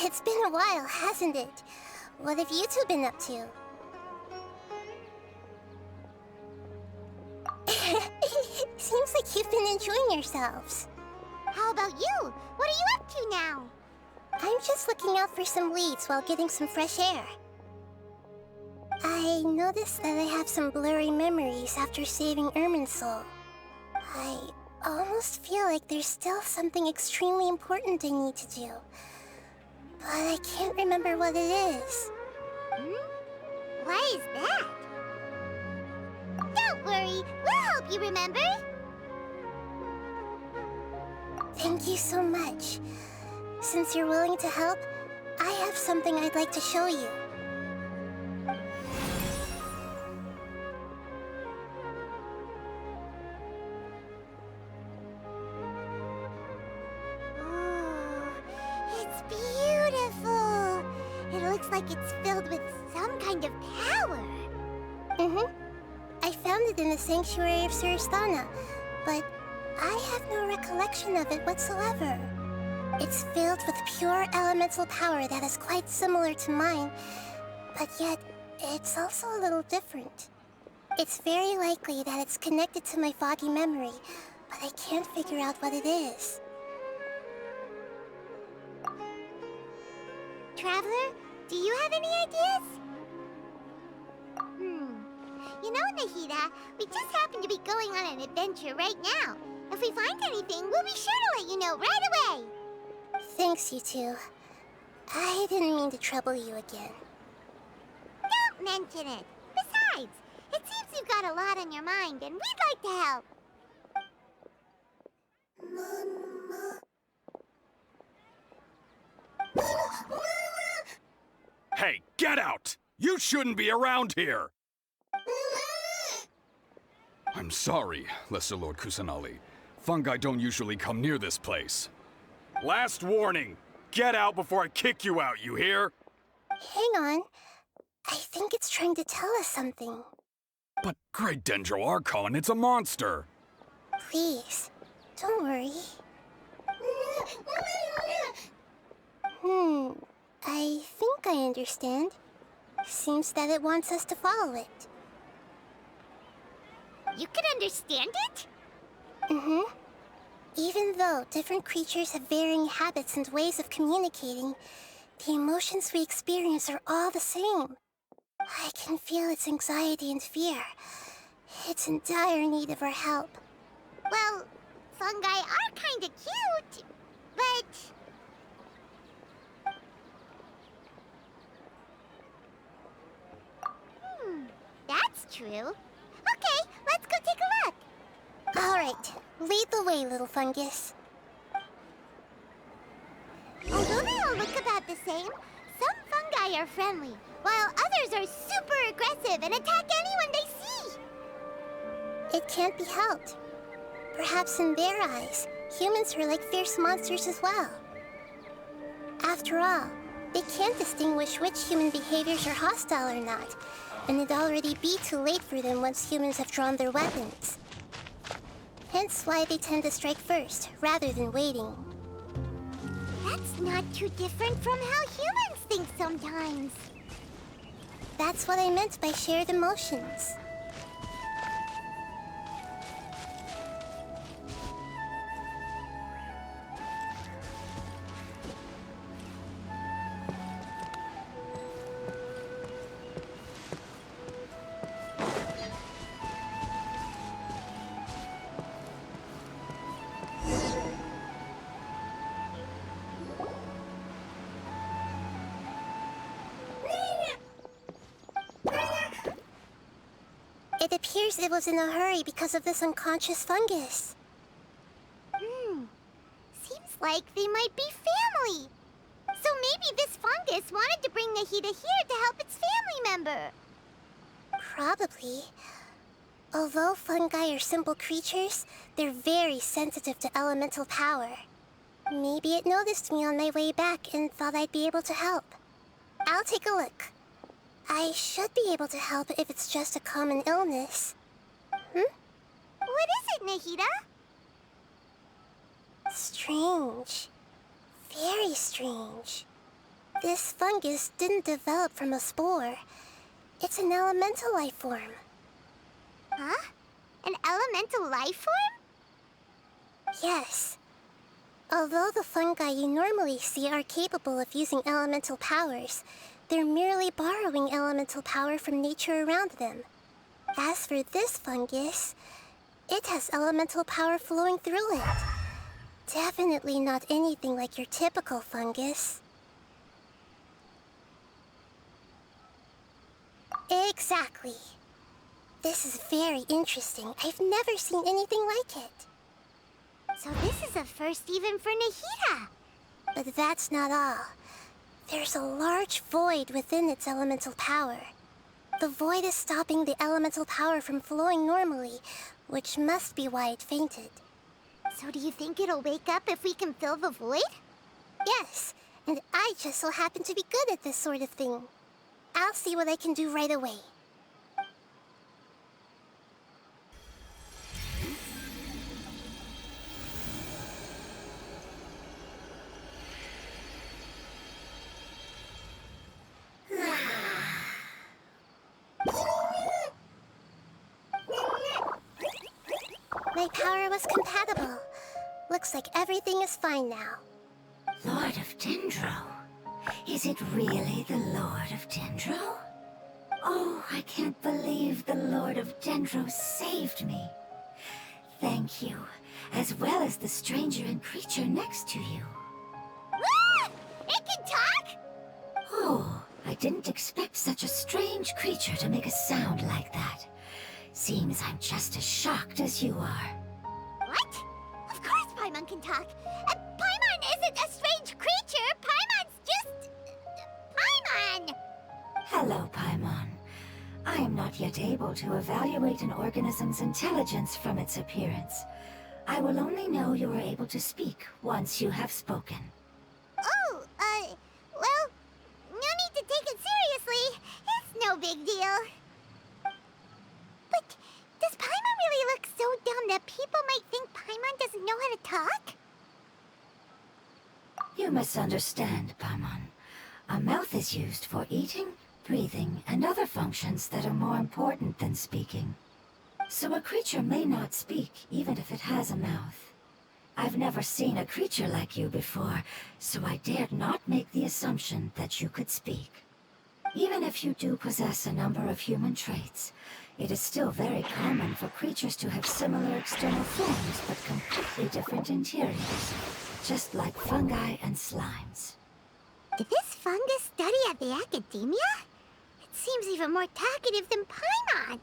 It's been a while, hasn't it? What have you two been up to? Seems like you've been enjoying yourselves. How about you? What are you up to now? I'm just looking out for some leads while getting some fresh air. I noticed that I have some blurry memories after saving Ermin's soul. I almost feel like there's still something extremely important I need to do. But I can't remember what it is. Why is that? Don't worry, we'll help you remember. Thank you so much. Since you're willing to help, I have something I'd like to show you. Oh, it's beautiful. It looks like it's filled with some kind of power. I found it in the sanctuary of Suristana, but I have no recollection of it whatsoever. It's filled with pure elemental power that is quite similar to mine, but yet it's also a little different. It's very likely that it's connected to my foggy memory, but I can't figure out what it is. Traveler, do you have any ideas? You know, Nahida, we just happen to be going on an adventure right now. If we find anything, we'll be sure to let you know right away. Thanks, you two. I didn't mean to trouble you again. Don't mention it. Besides, it seems you've got a lot on your mind, and we'd like to help. Hey, get out! You shouldn't be around here! I'm sorry, Lesser Lord Kusanali. Fungi don't usually come near this place. Last warning! Get out before I kick you out, you hear? Hang on. I think it's trying to tell us something. But Great Dendro Archon, it's a monster! Please, don't worry. I think I understand. Seems that it wants us to follow it. You can understand it? Even though different creatures have varying habits and ways of communicating, the emotions we experience are all the same. I can feel its anxiety and fear. It's in dire need of our help. Well, fungi are kinda cute, but... that's true. Okay, let's go take a look. All right, lead the way, little fungus. Although they all look about the same, some fungi are friendly, while others are super aggressive and attack anyone they see. It can't be helped. Perhaps in their eyes, humans are like fierce monsters as well. After all, they can't distinguish which human behaviors are hostile or not, and it'd already be too late for them once humans have drawn their weapons. Hence why they tend to strike first, rather than waiting. That's not too different from how humans think sometimes. That's what I meant by shared emotions. It appears it was in a hurry because of this unconscious fungus. Seems like they might be family. So maybe this fungus wanted to bring Nahida here to help its family member. Probably. Although fungi are simple creatures, they're very sensitive to elemental power. Maybe it noticed me on my way back and thought I'd be able to help. I'll take a look. I should be able to help if it's just a common illness. What is it, Nahida? Strange. Very strange. This fungus didn't develop from a spore. It's an elemental life form. Huh? An elemental life form? Yes. Although the fungi you normally see are capable of using elemental powers, they're merely borrowing elemental power from nature around them. As for this fungus, it has elemental power flowing through it. Definitely not anything like your typical fungus. Exactly. This is very interesting. I've never seen anything like it. So this is a first even for Nahida. But that's not all. There's a large void within its elemental power. The void is stopping the elemental power from flowing normally, which must be why it fainted. So do you think it'll wake up if we can fill the void? Yes, and I just so happen to be good at this sort of thing. I'll see what I can do right away. My power was compatible. Looks like everything is fine now. Lord of Dendro? Is it really the Lord of Dendro? Oh, I can't believe the Lord of Dendro saved me. Thank you, as well as the stranger and creature next to you. Ah! It can talk? Oh, I didn't expect such a strange creature to make a sound like that. Seems I'm just as shocked as you are. What? Of course Paimon can talk. Paimon isn't a strange creature. Paimon's just... Paimon! Hello, Paimon. I am not yet able to evaluate an organism's intelligence from its appearance. I will only know you are able to speak once you have spoken. Oh, well, no need to take it seriously. It's no big deal. But does Paimon really look so dumb that people might think Paimon doesn't know how to talk? You misunderstand, Paimon. A mouth is used for eating, breathing, and other functions that are more important than speaking. So a creature may not speak, even if it has a mouth. I've never seen a creature like you before, so I dared not make the assumption that you could speak. Even if you do possess a number of human traits, it is still very common for creatures to have similar external forms but completely different interiors, just like fungi and slimes. Did this fungus study at the academia? It seems even more talkative than Paimon.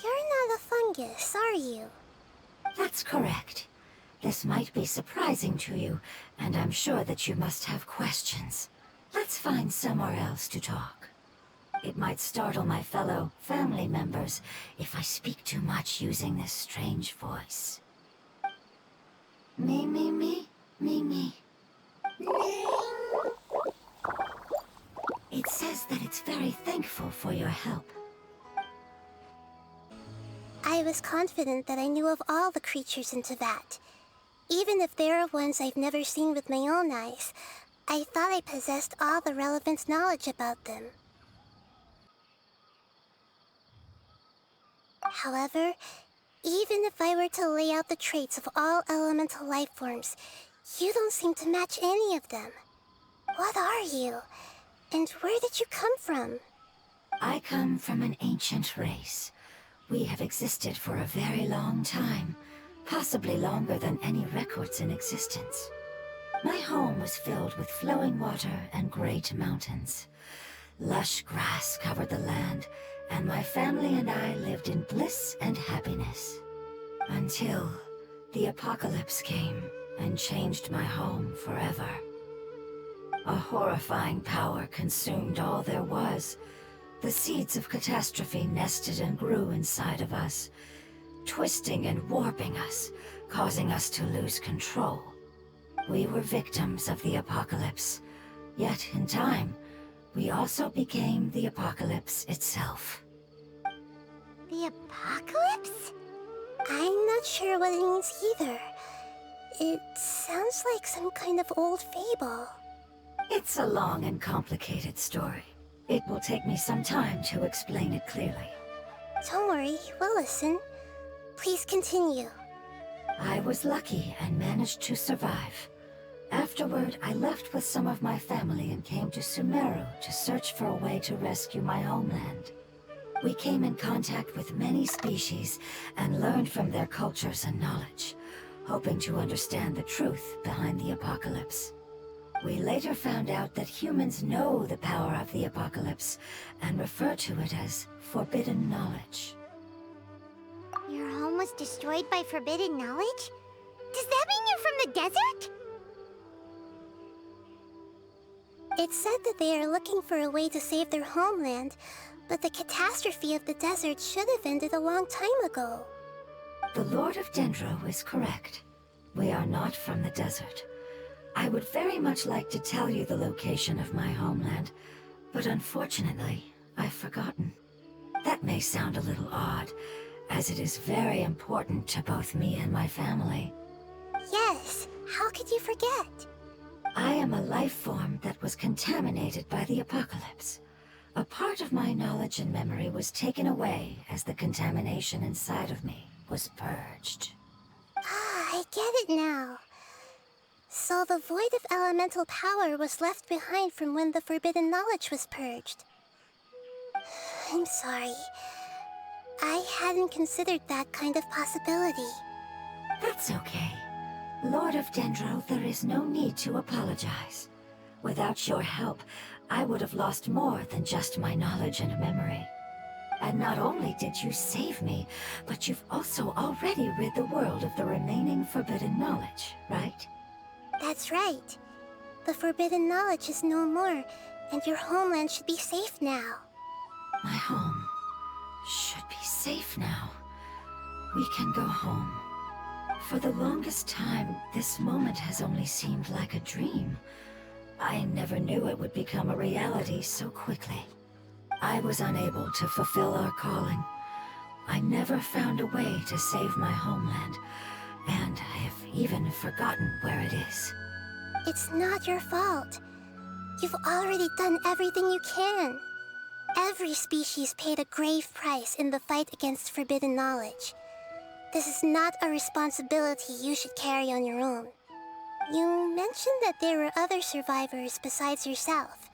You're not a fungus, are you? That's correct. This might be surprising to you, and I'm sure that you must have questions. Let's find somewhere else to talk. It might startle my fellow family members if I speak too much using this strange voice. Me, me, me, me, me. It says that it's very thankful for your help. I was confident that I knew of all the creatures in Teyvat. Even if there are ones I've never seen with my own eyes, I thought I possessed all the relevant knowledge about them. However, even if I were to lay out the traits of all elemental life forms, you don't seem to match any of them. What are you? And where did you come from? I come from an ancient race. We have existed for a very long time, possibly longer than any records in existence. My home was filled with flowing water and great mountains. Lush grass covered the land, and my family and I lived in bliss and happiness. Until the apocalypse came and changed my home forever. A horrifying power consumed all there was. The seeds of catastrophe nested and grew inside of us, twisting and warping us, causing us to lose control. We were victims of the apocalypse, yet in time, we also became the apocalypse itself. The apocalypse? I'm not sure what it means either. It sounds like some kind of old fable. It's a long and complicated story. It will take me some time to explain it clearly. Don't worry, we'll listen. Please continue. I was lucky and managed to survive. Afterward, I left with some of my family and came to Sumeru to search for a way to rescue my homeland. We came in contact with many species and learned from their cultures and knowledge, hoping to understand the truth behind the apocalypse. We later found out that humans know the power of the apocalypse and refer to it as forbidden knowledge. Your home was destroyed by forbidden knowledge? Does that mean you're from the desert? It's said that they are looking for a way to save their homeland, but the catastrophe of the desert should have ended a long time ago. The Lord of Dendro is correct. We are not from the desert. I would very much like to tell you the location of my homeland, but unfortunately, I've forgotten. That may sound a little odd, as it is very important to both me and my family. Yes, how could you forget? I am a life form that was contaminated by the apocalypse. A part of my knowledge and memory was taken away as the contamination inside of me was purged. Ah, I get it now. So the void of elemental power was left behind from when the forbidden knowledge was purged. I'm sorry. I hadn't considered that kind of possibility. That's okay. Lord of Dendro, there is no need to apologize. Without your help, I would have lost more than just my knowledge and memory. And not only did you save me, but you've also already rid the world of the remaining forbidden knowledge, right? That's right. The forbidden knowledge is no more, and your homeland should be safe now. My home should be safe now. We can go home. For the longest time, this moment has only seemed like a dream. I never knew it would become a reality so quickly. I was unable to fulfill our calling. I never found a way to save my homeland, and I have even forgotten where it is. It's not your fault. You've already done everything you can. Every species paid a grave price in the fight against forbidden knowledge. This is not a responsibility you should carry on your own. You mentioned that there were other survivors besides yourself.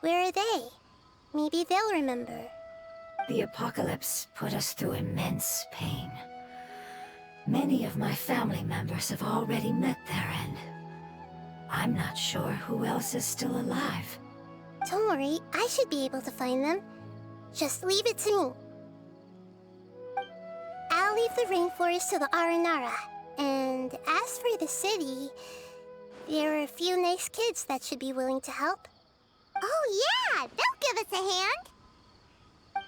Where are they? Maybe they'll remember. The apocalypse put us through immense pain. Many of my family members have already met their end. I'm not sure who else is still alive. Don't worry, I should be able to find them. Just leave it to me. I'll leave the rainforest to the Aranara. And as for the city, there are a few nice kids that should be willing to help. Oh yeah, they'll give us a hand.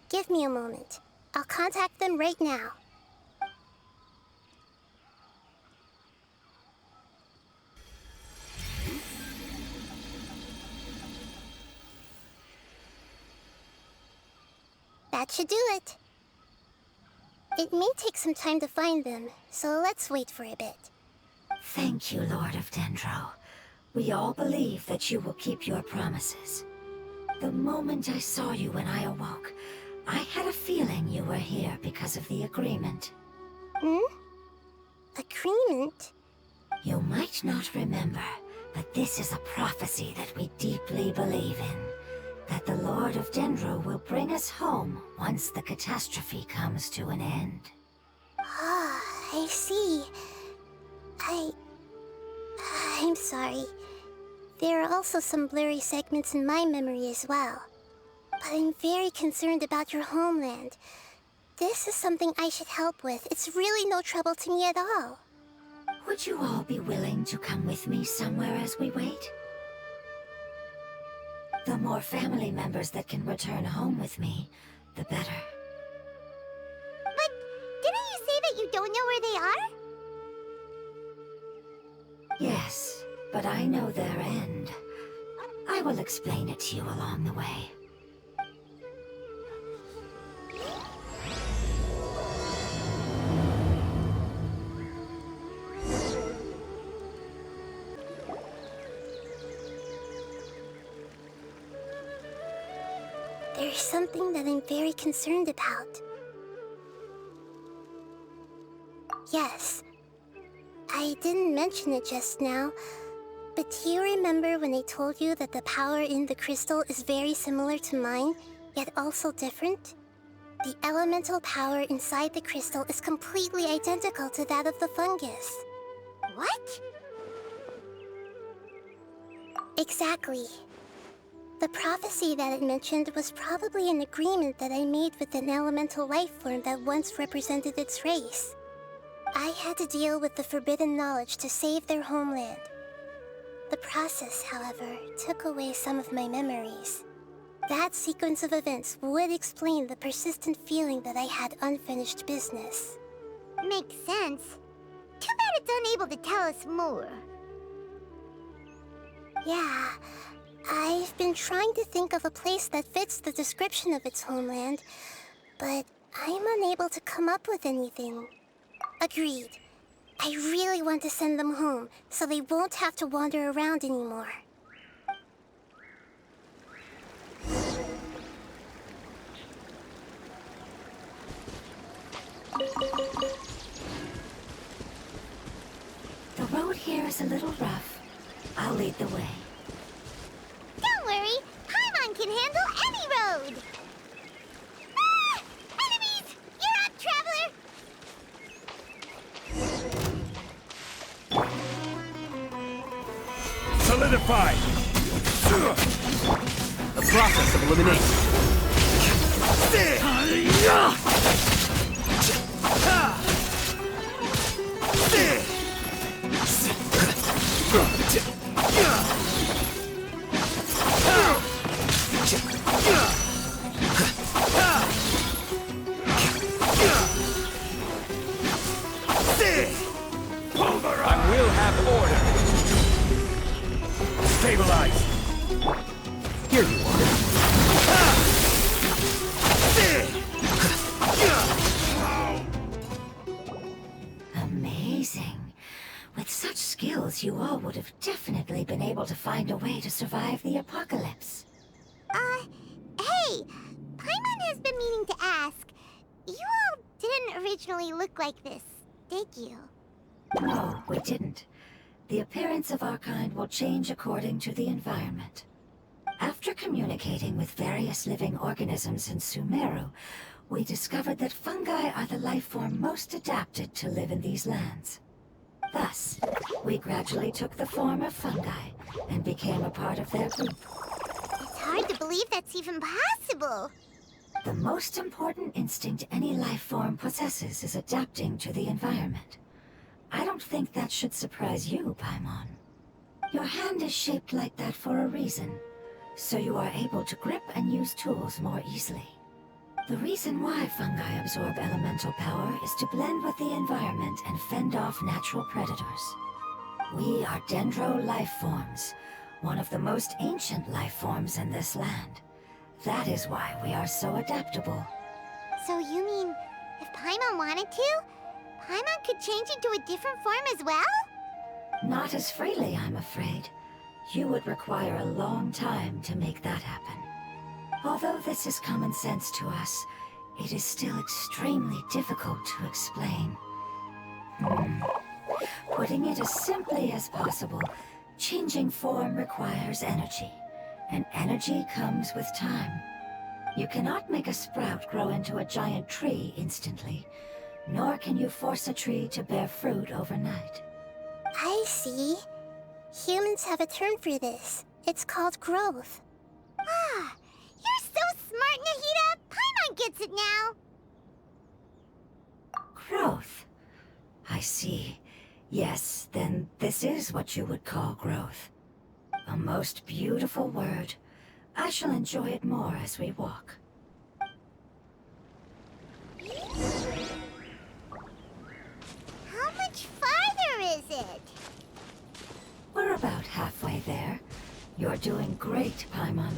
Give me a moment. I'll contact them right now. That should do it. It may take some time to find them, so let's wait for a bit. Thank you, Lord of Dendro. We all believe that you will keep your promises. The moment I saw you when I awoke, I had a feeling you were here because of the agreement. Agreement? You might not remember, but this is a prophecy that we deeply believe in. That the Lord of Dendro will bring us home once the catastrophe comes to an end. Ah, I see. I'm sorry. There are also some blurry segments in my memory as well. But I'm very concerned about your homeland. This is something I should help with. It's really no trouble to me at all. Would you all be willing to come with me somewhere as we wait? The more family members that can return home with me, the better. But didn't you say that you don't know where they are? Yes, but I know their end. I will explain it to you along the way. there's something that I'm very concerned about. Yes, I didn't mention it just now, but do you remember when I told you that the power in the crystal is very similar to mine, yet also different? The elemental power inside the crystal is completely identical to that of the fungus. What? Exactly. The prophecy that it mentioned was probably an agreement that I made with an elemental life form that once represented its race. I had to deal with the forbidden knowledge to save their homeland. The process, however, took away some of my memories. That sequence of events would explain the persistent feeling that I had unfinished business. Makes sense. Too bad it's unable to tell us more. Yeah, I've been trying to think of a place that fits the description of its homeland, but I'm unable to come up with anything. Agreed. I really want to send them home, so they won't have to wander around anymore. The road here is a little rough. I'll lead the way. Don't worry, Paimon can handle any road! Ah! Enemies! You're up, traveler! Solidified! The process of elimination. I will have order. Stabilize. Here you are. Amazing. With such skills, you all would have definitely been able to find a way to survive the apocalypse. Hey! Paimon has been meaning to ask. You all didn't originally look like this, did you? No, we didn't. The appearance of our kind will change according to the environment. After communicating with various living organisms in Sumeru, we discovered that fungi are the life form most adapted to live in these lands. Thus, we gradually took the form of fungi and became a part of their group. It's hard to believe that's even possible. The most important instinct any life form possesses is adapting to the environment. I don't think that should surprise you, Paimon. Your hand is shaped like that for a reason, so you are able to grip and use tools more easily. The reason why fungi absorb elemental power is to blend with the environment and fend off natural predators. We are dendro life forms, one of the most ancient life forms in this land. That is why we are so adaptable. So you mean, if Paimon wanted to, Paimon could change into a different form as well? Not as freely, I'm afraid. You would require a long time to make that happen. Although this is common sense to us, it is still extremely difficult to explain. Putting it as simply as possible, changing form requires energy, and energy comes with time. You cannot make a sprout grow into a giant tree instantly, nor can you force a tree to bear fruit overnight. I see. Humans have a term for this. It's called growth. Ah, you're so smart, Nahida! Paimon gets it now! Growth. I see. Yes, then this is what you would call growth. A most beautiful word. I shall enjoy it more as we walk. How much farther is it? We're about halfway there. You're doing great, Paimon.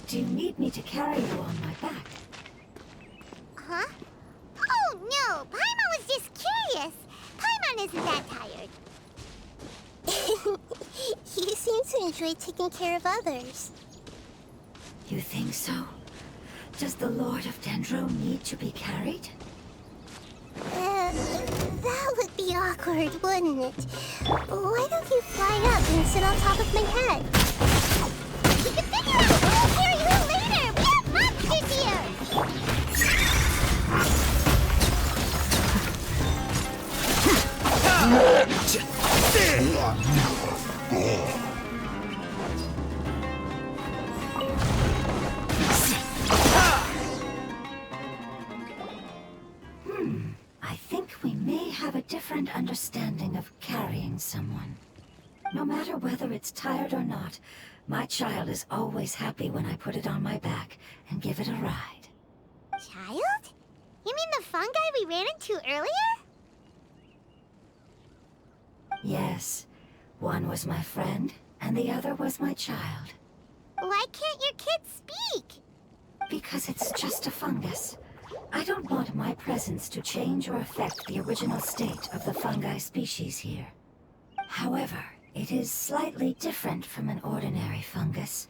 Do you need me to carry you on my back? Huh? Oh, no! Paimon was just curious! Paimon isn't that tired. You seem to enjoy taking care of others. You think so? Does the Lord of Dendro need to be carried? That would be awkward, wouldn't it? Why don't you fly up and sit on top of my head? We can figure out who will carry who later! We have monsters here! I think we may have a different understanding of carrying someone. No matter whether it's tired or not, my child is always happy when I put it on my back and give it a ride. Child? You mean the fungi we ran into earlier? Yes, one was my friend, and the other was my child. Why can't your kid speak? Because it's just a fungus. I don't want my presence to change or affect the original state of the fungi species here. However, it is slightly different from an ordinary fungus.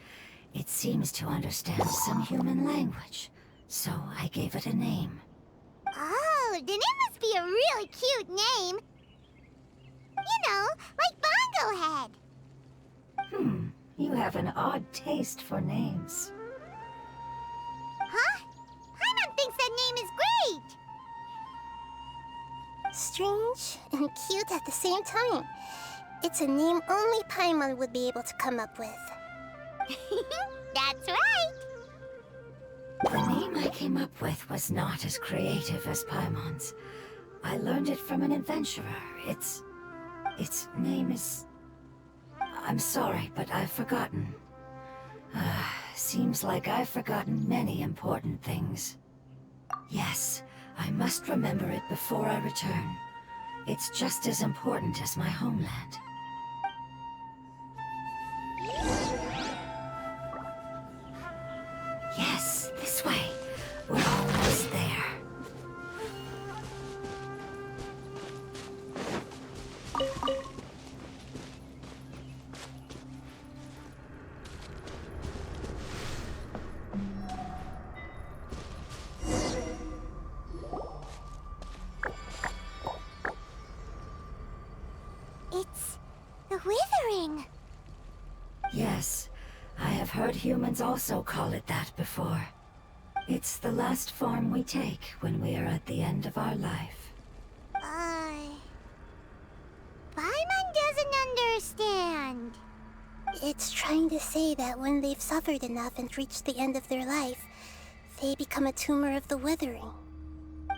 It seems to understand some human language, so I gave it a name. Oh, then it must be a really cute name. You know, like Bongo Head. You have an odd taste for names. Huh? Paimon thinks that name is great. Strange and cute at the same time. It's a name only Paimon would be able to come up with. That's right. The name I came up with was not as creative as Paimon's. I learned it from an adventurer. Its name is... I'm sorry, but I've forgotten. Seems like I've forgotten many important things. Yes, I must remember it before I return. It's just as important as my homeland. Yes, this way. We're almost there. It's the Withering. Yes, I have heard humans also call it that before. It's the last form we take when we are at the end of our life. Paimon doesn't understand. It's trying to say that when they've suffered enough and reached the end of their life, they become a tumor of the Withering.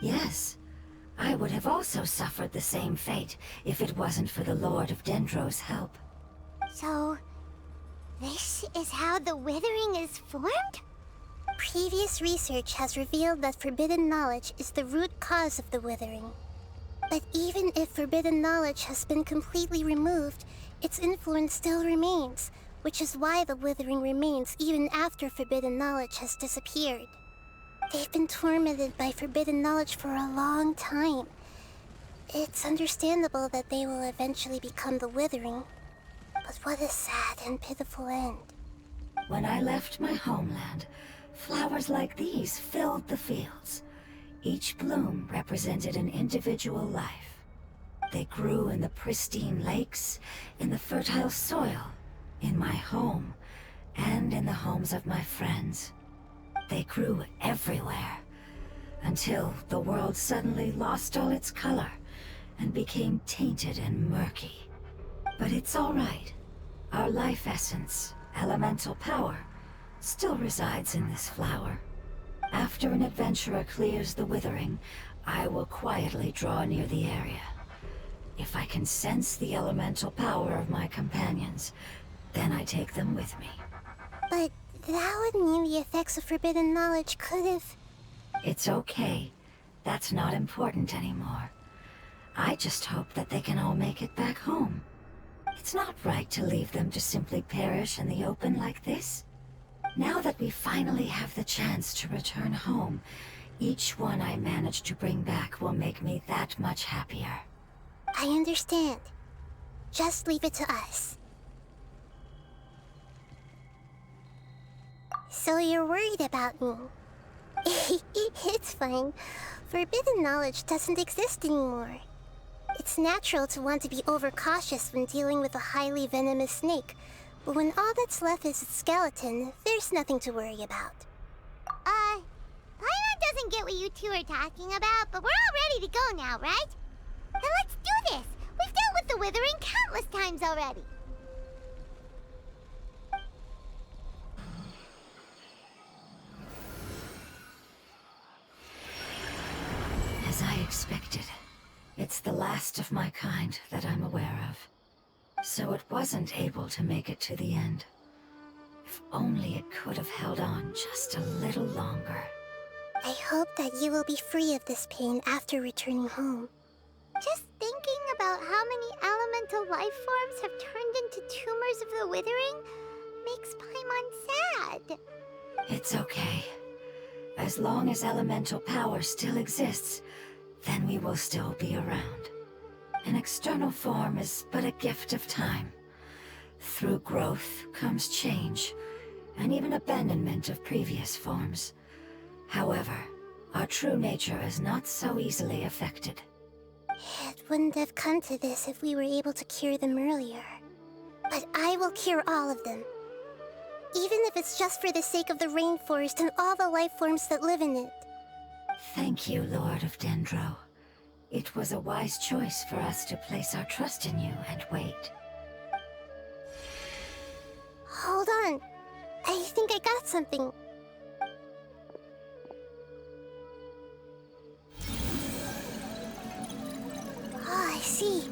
Yes, I would have also suffered the same fate if it wasn't for the Lord of Dendro's help. So, this is how the Withering is formed? Previous research has revealed that forbidden knowledge is the root cause of the Withering. But even if forbidden knowledge has been completely removed, its influence still remains, which is why the Withering remains even after forbidden knowledge has disappeared. They've been tormented by forbidden knowledge for a long time. It's understandable that they will eventually become the Withering. But what a sad and pitiful end. When I left my homeland, flowers like these filled the fields. Each bloom represented an individual life. They grew in the pristine lakes, in the fertile soil, in my home, and in the homes of my friends. They grew everywhere, until the world suddenly lost all its color and became tainted and murky. But it's all right. Our life essence, elemental power, still resides in this flower. After an adventurer clears the Withering, I will quietly draw near the area. If I can sense the elemental power of my companions, then I take them with me. But that would mean the effects of forbidden knowledge could have... It's okay. That's not important anymore. I just hope that they can all make it back home. It's not right to leave them to simply perish in the open like this. Now that we finally have the chance to return home, each one I manage to bring back will make me that much happier. I understand. Just leave it to us. So you're worried about me? It's fine. Forbidden knowledge doesn't exist anymore. It's natural to want to be overcautious when dealing with a highly venomous snake, but when all that's left is its skeleton, there's nothing to worry about. Paimon doesn't get what you two are talking about, but we're all ready to go now, right? Then let's do this! We've dealt with the withering countless times already! As I expected, it's the last of my kind that I'm aware of. So it wasn't able to make it to the end. If only it could have held on just a little longer. I hope that you will be free of this pain after returning home. Just thinking about how many elemental life forms have turned into tumors of the withering makes Paimon sad. It's okay. As long as elemental power still exists, then we will still be around. An external form is but a gift of time. Through growth comes change, and even abandonment of previous forms. However, our true nature is not so easily affected. It wouldn't have come to this if we were able to cure them earlier. But I will cure all of them. Even if it's just for the sake of the rainforest and all the life forms that live in it. Thank you, Lord of Dendro. It was a wise choice for us to place our trust in you and wait. Hold on. I think I got something. Oh, I see.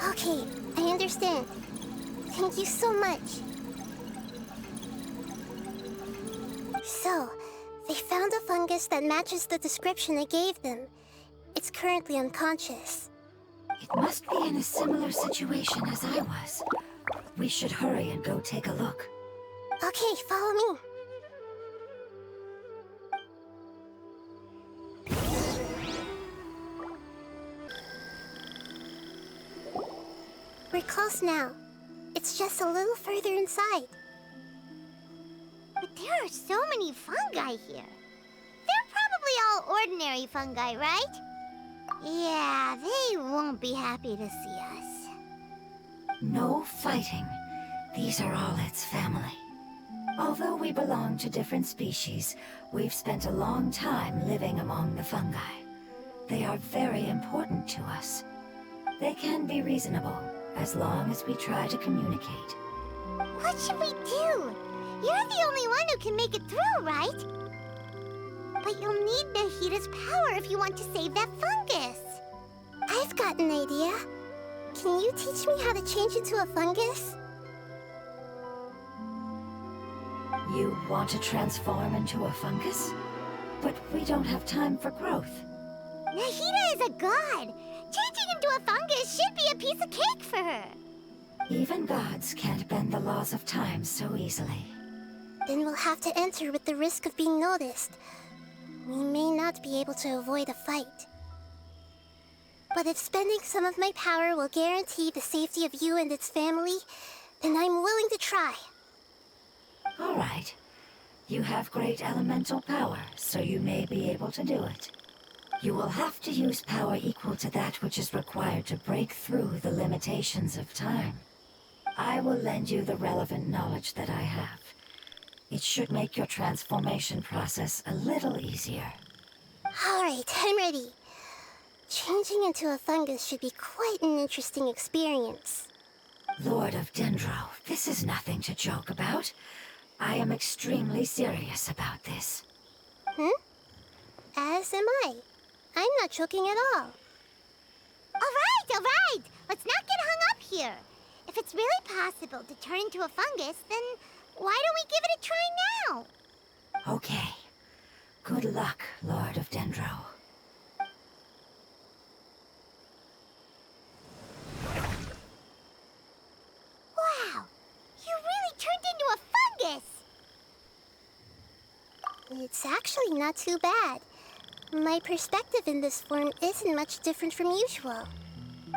Okay, I understand. Thank you so much. So, they found a fungus that matches the description I gave them. It's currently unconscious. It must be in a similar situation as I was. We should hurry and go take a look. Okay, follow me. We're close now. It's just a little further inside. But there are so many fungi here. They're probably all ordinary fungi, right? Yeah, they won't be happy to see us. No fighting. These are all its family. Although we belong to different species, we've spent a long time living among the fungi. They are very important to us. They can be reasonable, as long as we try to communicate. What should we do? You're the only one who can make it through, right? But you'll need Nahida's power if you want to save that fungus. I've got an idea. Can you teach me how to change into a fungus? You want to transform into a fungus? But we don't have time for growth. Nahida is a god. Changing into a fungus should be a piece of cake for her. Even gods can't bend the laws of time so easily. Then we'll have to enter with the risk of being noticed. We may not be able to avoid a fight. But if spending some of my power will guarantee the safety of you and its family, then I'm willing to try. All right. You have great elemental power, so you may be able to do it. You will have to use power equal to that which is required to break through the limitations of time. I will lend you the relevant knowledge that I have. It should make your transformation process a little easier. All right, I'm ready. Changing into a fungus should be quite an interesting experience. Lord of Dendro, this is nothing to joke about. I am extremely serious about this. As am I. I'm not joking at all. All right. Let's not get hung up here. If it's really possible to turn into a fungus, then why don't we give it a try now? Okay. Good luck, Lord of Dendro. Wow, you really turned into a fungus! It's actually not too bad. My perspective in this form isn't much different from usual.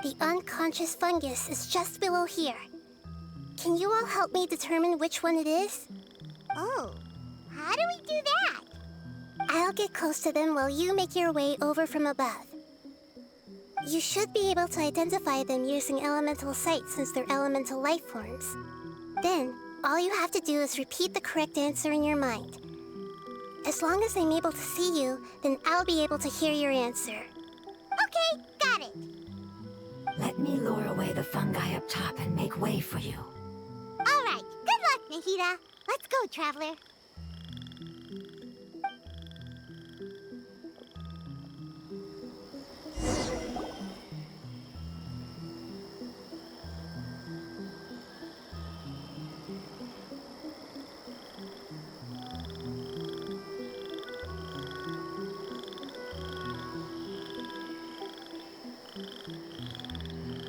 The unconscious fungus is just below here. Can you all help me determine which one it is? Oh, how do we do that? I'll get close to them while you make your way over from above. You should be able to identify them using elemental sight since they're elemental life forms. Then, all you have to do is repeat the correct answer in your mind. As long as I'm able to see you, then I'll be able to hear your answer. Okay, got it. Let me lure away the fungi up top and make way for you. All right, good luck, Nahida. Let's go, Traveler.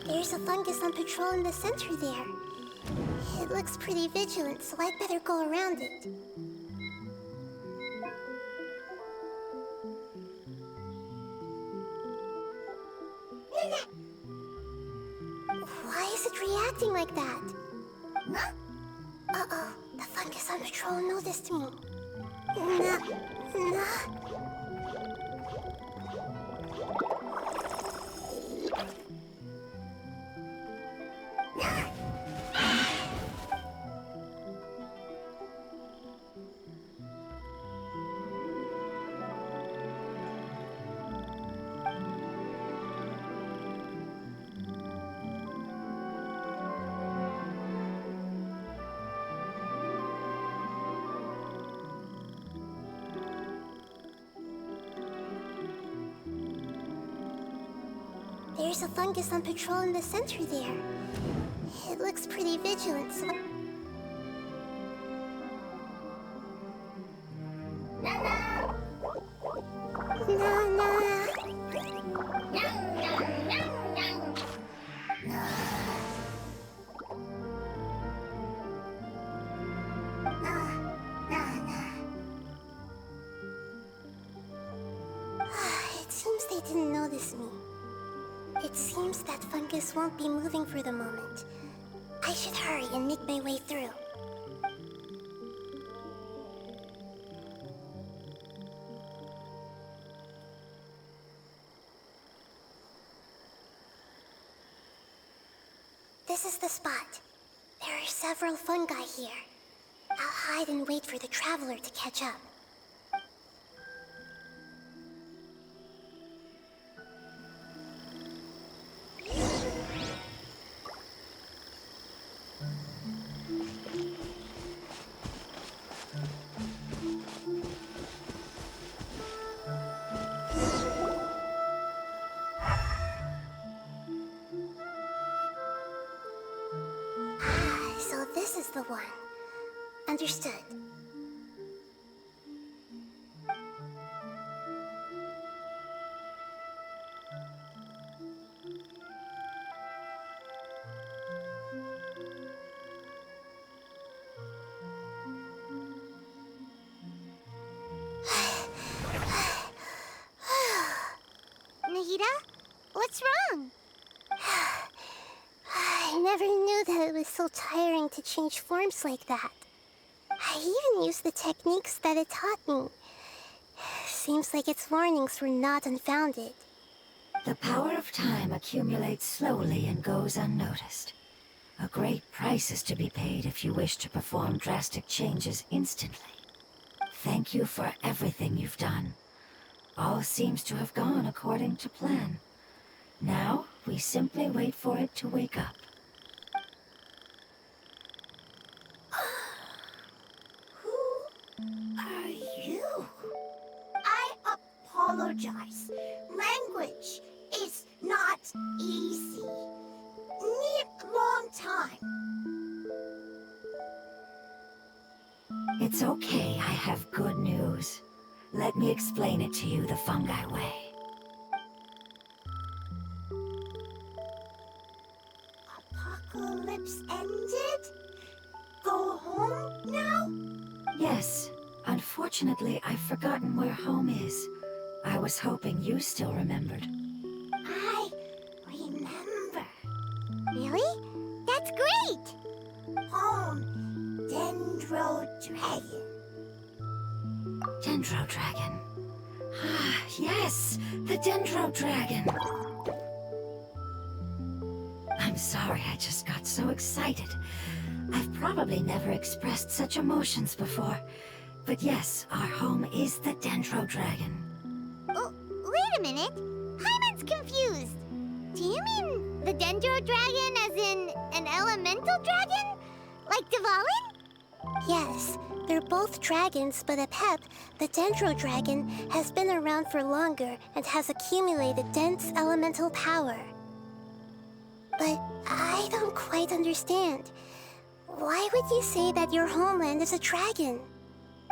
There's a fungus on patrol in the center there. It looks pretty vigilant, so I'd better go around it. Why is it reacting like that? Uh-oh, the fungus on patrol noticed me. There's a fungus on patrol in the center there. It looks pretty vigilant, so... It seems they didn't notice me. It seems that fungus won't be moving for the moment. I should hurry and make my way through. This is the spot. There are several fungi here. I'll hide and wait for the traveler to catch up. So this is the one. Understood. Nahida, what's wrong? I never knew that it was so tiring to change forms like that. I even used the techniques that it taught me. Seems like its warnings were not unfounded. The power of time accumulates slowly and goes unnoticed. A great price is to be paid if you wish to perform drastic changes instantly. Thank you for everything you've done. All seems to have gone according to plan. Now, we simply wait for it to wake up. Who are you? I apologize. Language is not easy. Need long time. It's okay, I have good news. Let me explain it to you the fungi way. Apocalypse ended? Go home now? Yes. Unfortunately, I've forgotten where home is. I was hoping you still remembered. I remember. Really? That's great! Home, Dendro Dragon. Dendro Dragon. Yes, the Dendro Dragon. I'm sorry, I just got so excited. I've probably never expressed such emotions before. But yes, our home is the Dendro Dragon. Oh, wait a minute. Hyman's confused. Do you mean the Dendro Dragon as in an elemental dragon? Like Dvalin? Yes, they're both dragons, but Apep, the Dendro Dragon, has been around for longer and has accumulated dense elemental power. But I don't quite understand. Why would you say that your homeland is a dragon?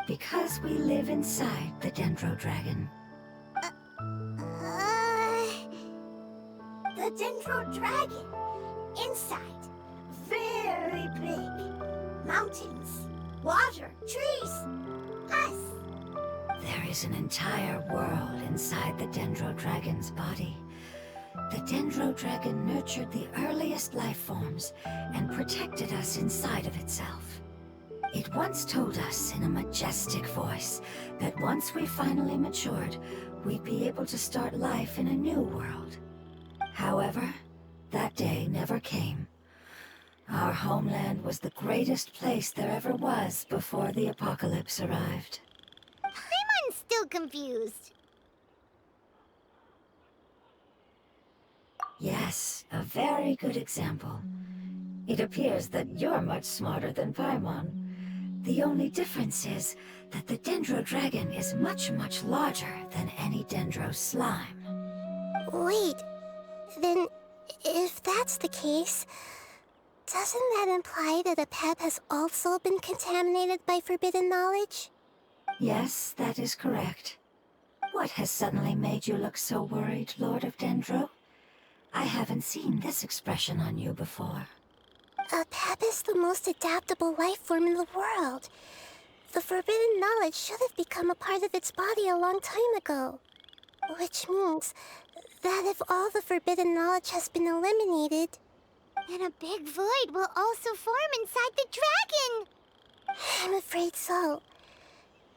Because we live inside the Dendro Dragon. The Dendro Dragon. Inside. Very big. Mountains. Water. Trees. Us. There is an entire world inside the Dendro Dragon's body. The Dendro Dragon nurtured the earliest life forms and protected us inside of itself. It once told us in a majestic voice that once we finally matured, we'd be able to start life in a new world. However, that day never came. Our homeland was the greatest place there ever was before the apocalypse arrived. Hyman's still confused. Yes, a very good example. It appears that you're much smarter than Paimon. The only difference is that the Dendro Dragon is much, much larger than any Dendro slime. Wait, then if that's the case, doesn't that imply that Apep has also been contaminated by forbidden knowledge? Yes, that is correct. What has suddenly made you look so worried, Lord of Dendro? I haven't seen this expression on you before. Apep is the most adaptable life form in the world. The forbidden knowledge should have become a part of its body a long time ago. Which means that if all the forbidden knowledge has been eliminated, then a big void will also form inside the dragon. I'm afraid so.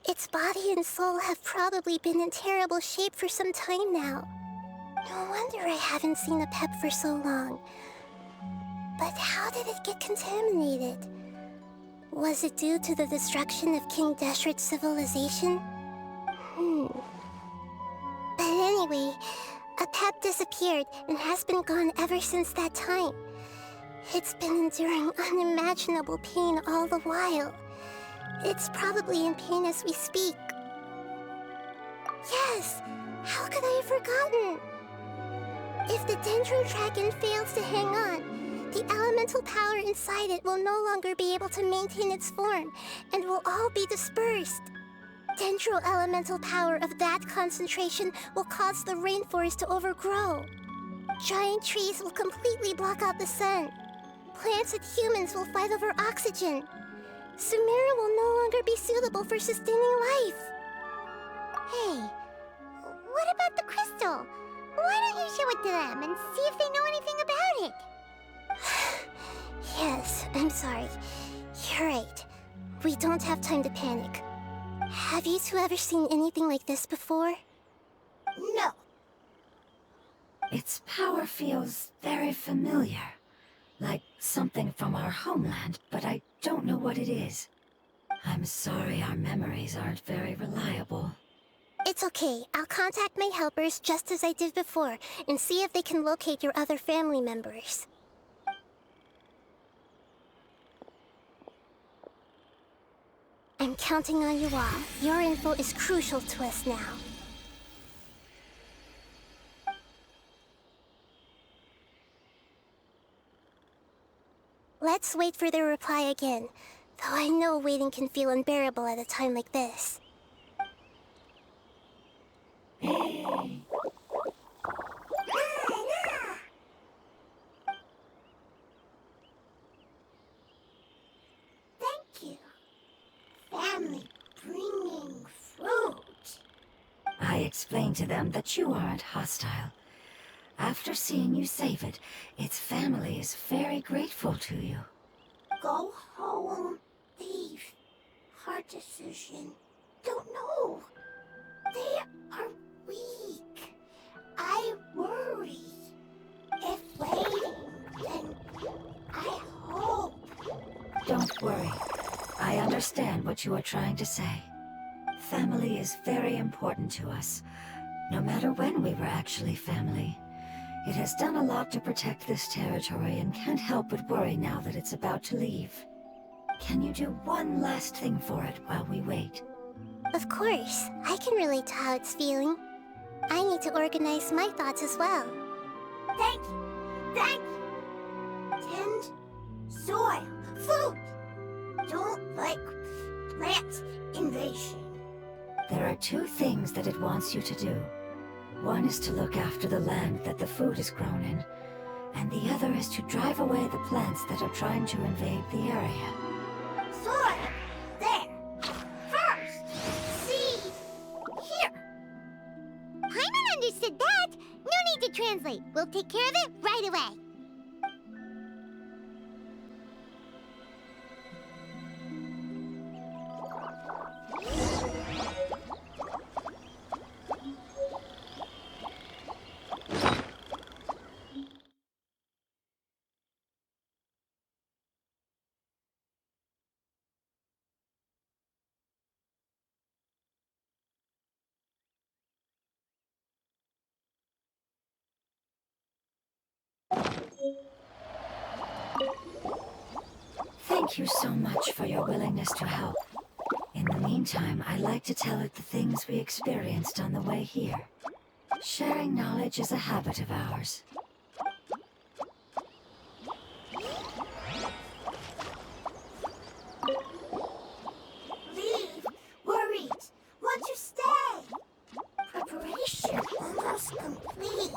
Its body and soul have probably been in terrible shape for some time now. No wonder I haven't seen Apep for so long. But how did it get contaminated? Was it due to the destruction of King Deshret's civilization? But anyway, Apep disappeared and has been gone ever since that time. It's been enduring unimaginable pain all the while. It's probably in pain as we speak. Yes! How could I have forgotten? If the Dendro Dragon fails to hang on, the elemental power inside it will no longer be able to maintain its form and will all be dispersed. Dendro elemental power of that concentration will cause the rainforest to overgrow. Giant trees will completely block out the sun. Plants and humans will fight over oxygen. Sumeru will no longer be suitable for sustaining life. Hey, what about the crystal? Why don't you show it to them and see if they know anything about it? Yes, I'm sorry. You're right. We don't have time to panic. Have you two ever seen anything like this before? No. Its power feels very familiar. Like something from our homeland, but I don't know what it is. I'm sorry our memories aren't very reliable. It's okay. I'll contact my helpers just as I did before and see if they can locate your other family members. I'm counting on you all. Your info is crucial to us now. Let's wait for their reply again, though I know waiting can feel unbearable at a time like this. Thank you. Family bringing fruit. I explained to them that you aren't hostile. After seeing you save it, its family is very grateful to you. Go home. Leave. Hard decision. Don't know. They are worry. I understand what you are trying to say. Family is very important to us, no matter when we were actually family. It has done a lot to protect this territory and can't help but worry now that it's about to leave. Can you do one last thing for it while we wait? Of course, I can relate to how it's feeling. I need to organize my thoughts as well. Thank you. Thank you. Tend, soil, food. Don't like plant invasion. There are two things that it wants you to do. One is to look after the land that the food is grown in, and the other is to drive away the plants that are trying to invade the area. Soil. There. First. Seed. Here. Paimon understood that. No need to translate. We'll take care of it right away. Thank you so much for your willingness to help. In the meantime, I'd like to tell it the things we experienced on the way here. Sharing knowledge is a habit of ours. Leave. Worried. Want to stay. Preparation almost complete.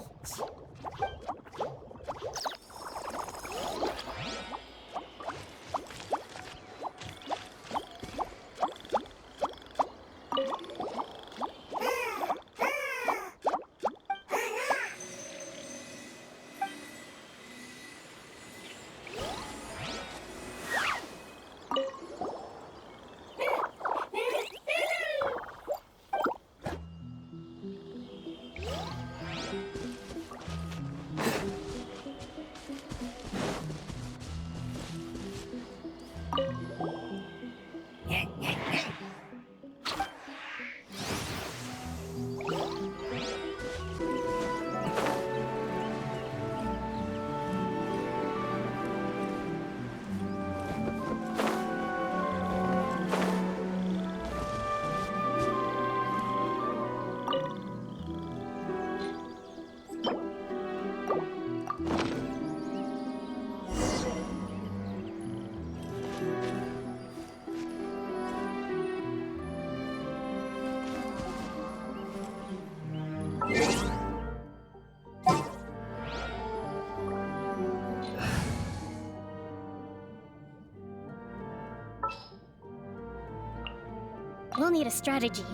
We'll need a strategy.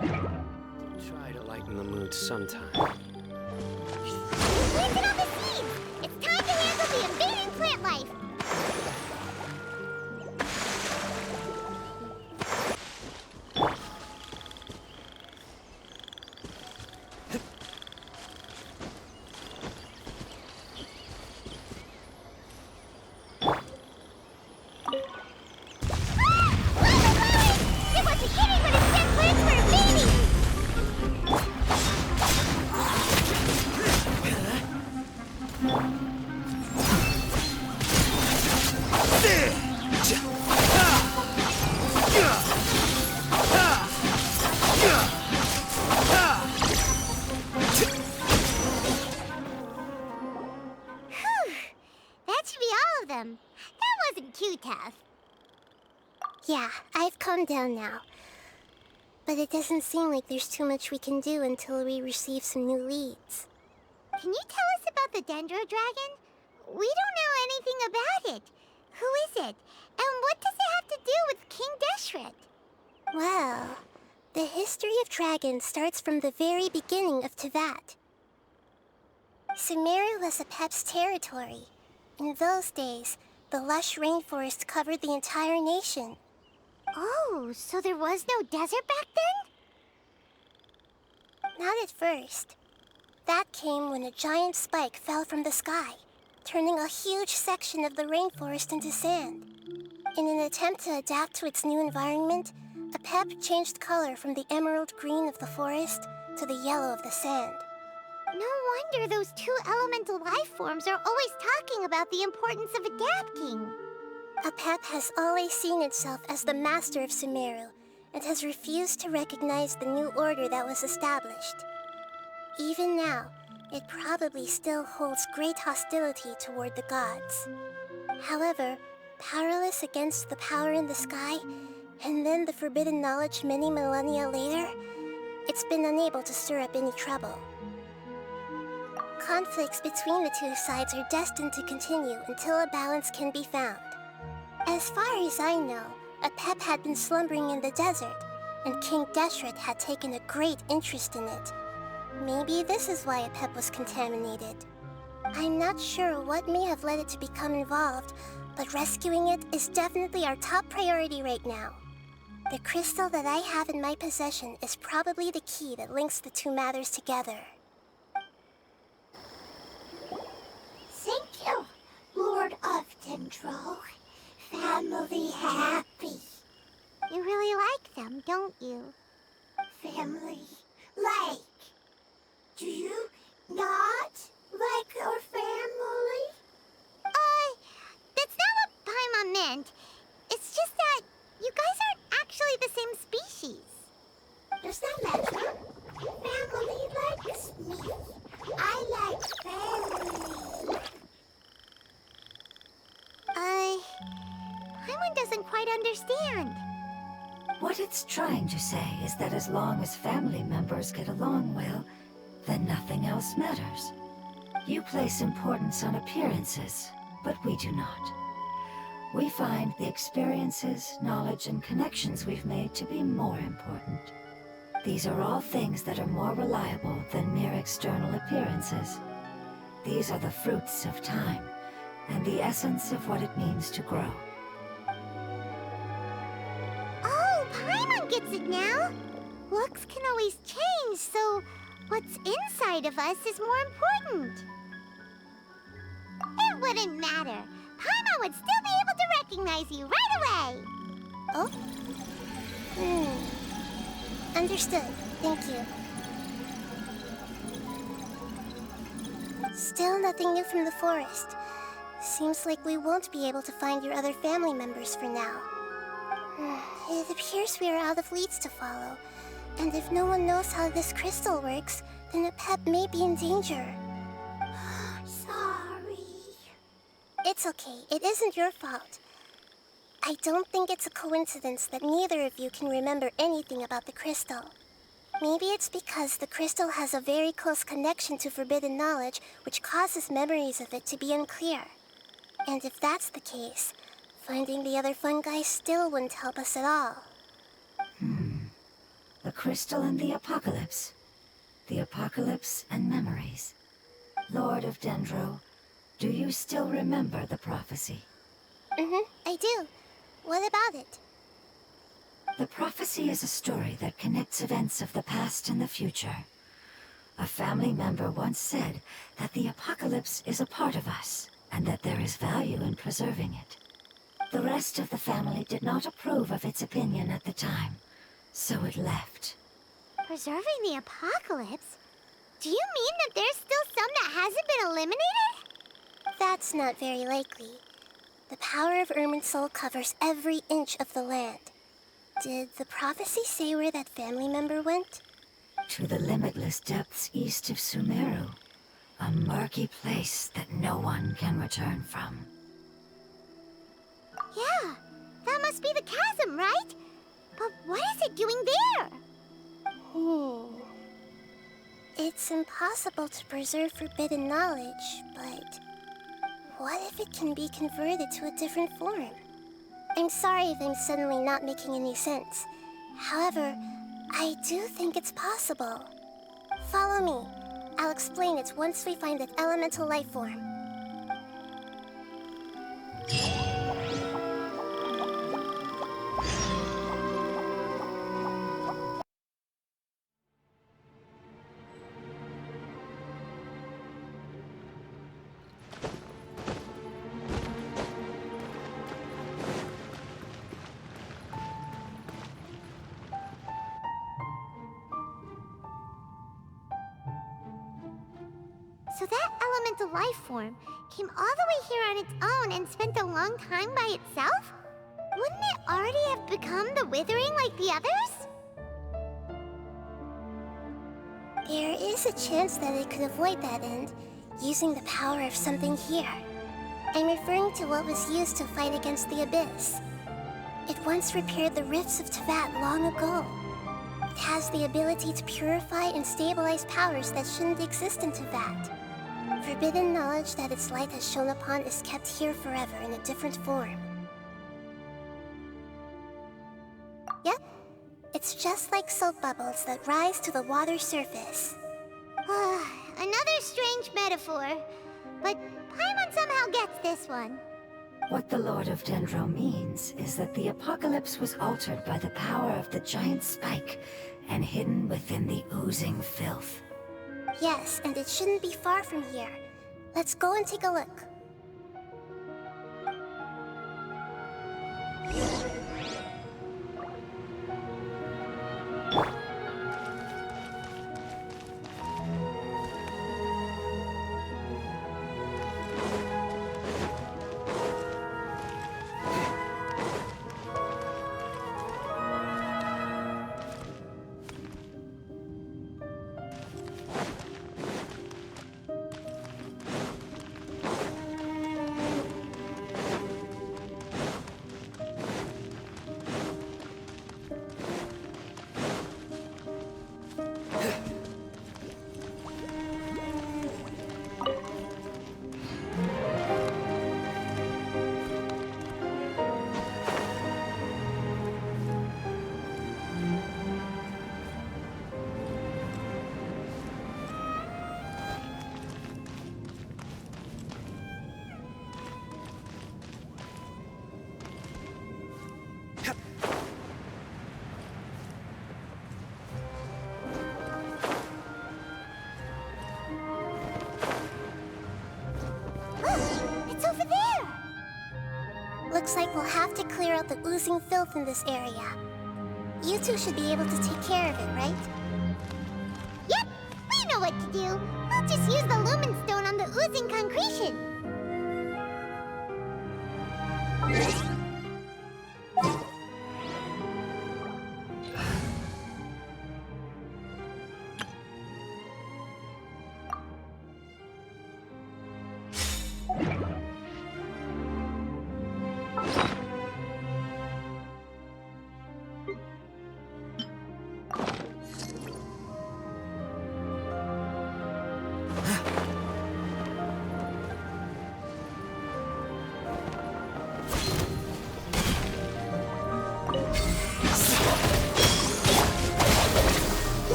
Try to lighten the mood sometime. Planted all the seeds! It's time to handle the invading plant life! That wasn't too tough. Yeah, I've calmed down now. But it doesn't seem like there's too much we can do until we receive some new leads. Can you tell us about the Dendro Dragon? We don't know anything about it. Who is it? And what does it have to do with King Deshret? Well, the history of dragons starts from the very beginning of Teyvat. Sumeru was Apep's territory. In those days, the lush rainforest covered the entire nation. Oh, so there was no desert back then? Not at first. That came when a giant spike fell from the sky, turning a huge section of the rainforest into sand. In an attempt to adapt to its new environment, a pep changed color from the emerald green of the forest to the yellow of the sand. No wonder those two elemental life forms are always talking about the importance of adapting. A pep has always seen itself as the master of Sumeru and has refused to recognize the new order that was established. Even now, it probably still holds great hostility toward the gods. However, powerless against the power in the sky, and then the forbidden knowledge many millennia later, it's been unable to stir up any trouble. Conflicts between the two sides are destined to continue until a balance can be found. As far as I know, a pep had been slumbering in the desert, and King Deshret had taken a great interest in it. Maybe this is why a pep was contaminated. I'm not sure what may have led it to become involved, but rescuing it is definitely our top priority right now. The crystal that I have in my possession is probably the key that links the two matters together. Thank you, Lord of Dendro. Family happy. You really like them, don't you? Family like. Do you not like your family? That's not what Paimon meant. It's just that you guys aren't actually the same species. Does that matter? Family likes me. I like family. Paimon doesn't quite understand. What it's trying to say is that as long as family members get along well, then nothing else matters. You place importance on appearances, but we do not. We find the experiences, knowledge, and connections we've made to be more important. These are all things that are more reliable than mere external appearances. These are the fruits of time, and the essence of what it means to grow. Oh, Paimon gets it now. Looks can always change, so what's inside of us is more important. It wouldn't matter. Paimon would still be able to recognize you right away. Oh? Understood. Thank you. Still nothing new from the forest. Seems like we won't be able to find your other family members for now. It appears we are out of leads to follow. And if no one knows how this crystal works, then a pep may be in danger. Sorry. It's okay. It isn't your fault. I don't think it's a coincidence that neither of you can remember anything about the crystal. Maybe it's because the crystal has a very close connection to forbidden knowledge, which causes memories of it to be unclear. And if that's the case, finding the other fungi still wouldn't help us at all. The crystal and the apocalypse. The apocalypse and memories. Lord of Dendro, do you still remember the prophecy? I do. What about it? The prophecy is a story that connects events of the past and the future. A family member once said that the apocalypse is a part of us, and that there is value in preserving it. The rest of the family did not approve of its opinion at the time, so it left. Preserving the apocalypse? Do you mean that there's still some that hasn't been eliminated? That's not very likely. The power of Irminsul covers every inch of the land. Did the prophecy say where that family member went? To the limitless depths east of Sumeru. A murky place that no one can return from. Yeah, that must be the chasm, right? But what is it doing there? It's impossible to preserve forbidden knowledge, but what if it can be converted to a different form? I'm sorry if I'm suddenly not making any sense. However, I do think it's possible. Follow me. I'll explain it once we find that elemental life form. So that elemental life form came all the way here on its own and spent a long time by itself? Wouldn't it already have become the Withering like the others? There is a chance that it could avoid that end, using the power of something here. I'm referring to what was used to fight against the Abyss. It once repaired the rifts of Teyvat long ago. It has the ability to purify and stabilize powers that shouldn't exist in Teyvat. Forbidden knowledge that its light has shone upon is kept here forever in a different form. Yep, it's just like soap bubbles that rise to the water surface. Another strange metaphor, but Paimon somehow gets this one. What the Lord of Dendro means is that the apocalypse was altered by the power of the giant spike and hidden within the oozing filth. Yes, and it shouldn't be far from here. Let's go and take a look. It's over there! Looks like we'll have to clear out the oozing filth in this area. You two should be able to take care of it, right? Yep, we know what to do. We'll just use the lumen stone on the oozing concretion.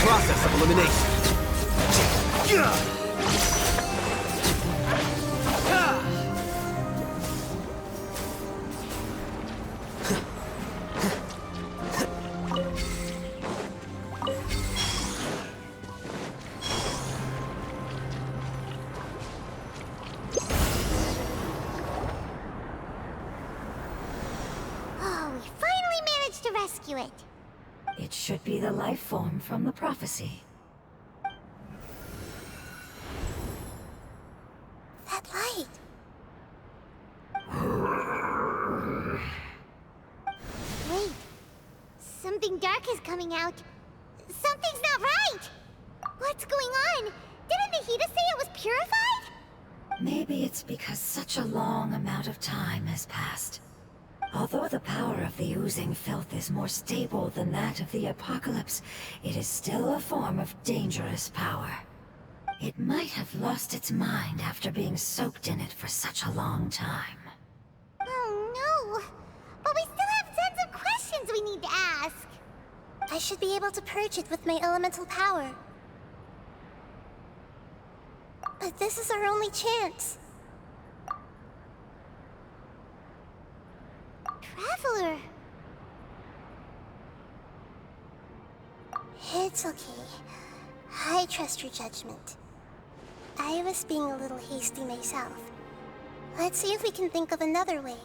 Process of elimination. Oh, we finally managed to rescue it. It should be the life form from the prophecy. That light! Wait, something dark is coming out. Something's not right! What's going on? Didn't Nahida say it was purified? Maybe it's because such a long amount of time has passed. Although the power of the oozing filth is more stable than that of the apocalypse, it is still a form of dangerous power. It might have lost its mind after being soaked in it for such a long time. Oh no! But we still have tons of questions we need to ask. I should be able to purge it with my elemental power. But this is our only chance. Traveler! It's okay. I trust your judgment. I was being a little hasty myself. Let's see if we can think of another way.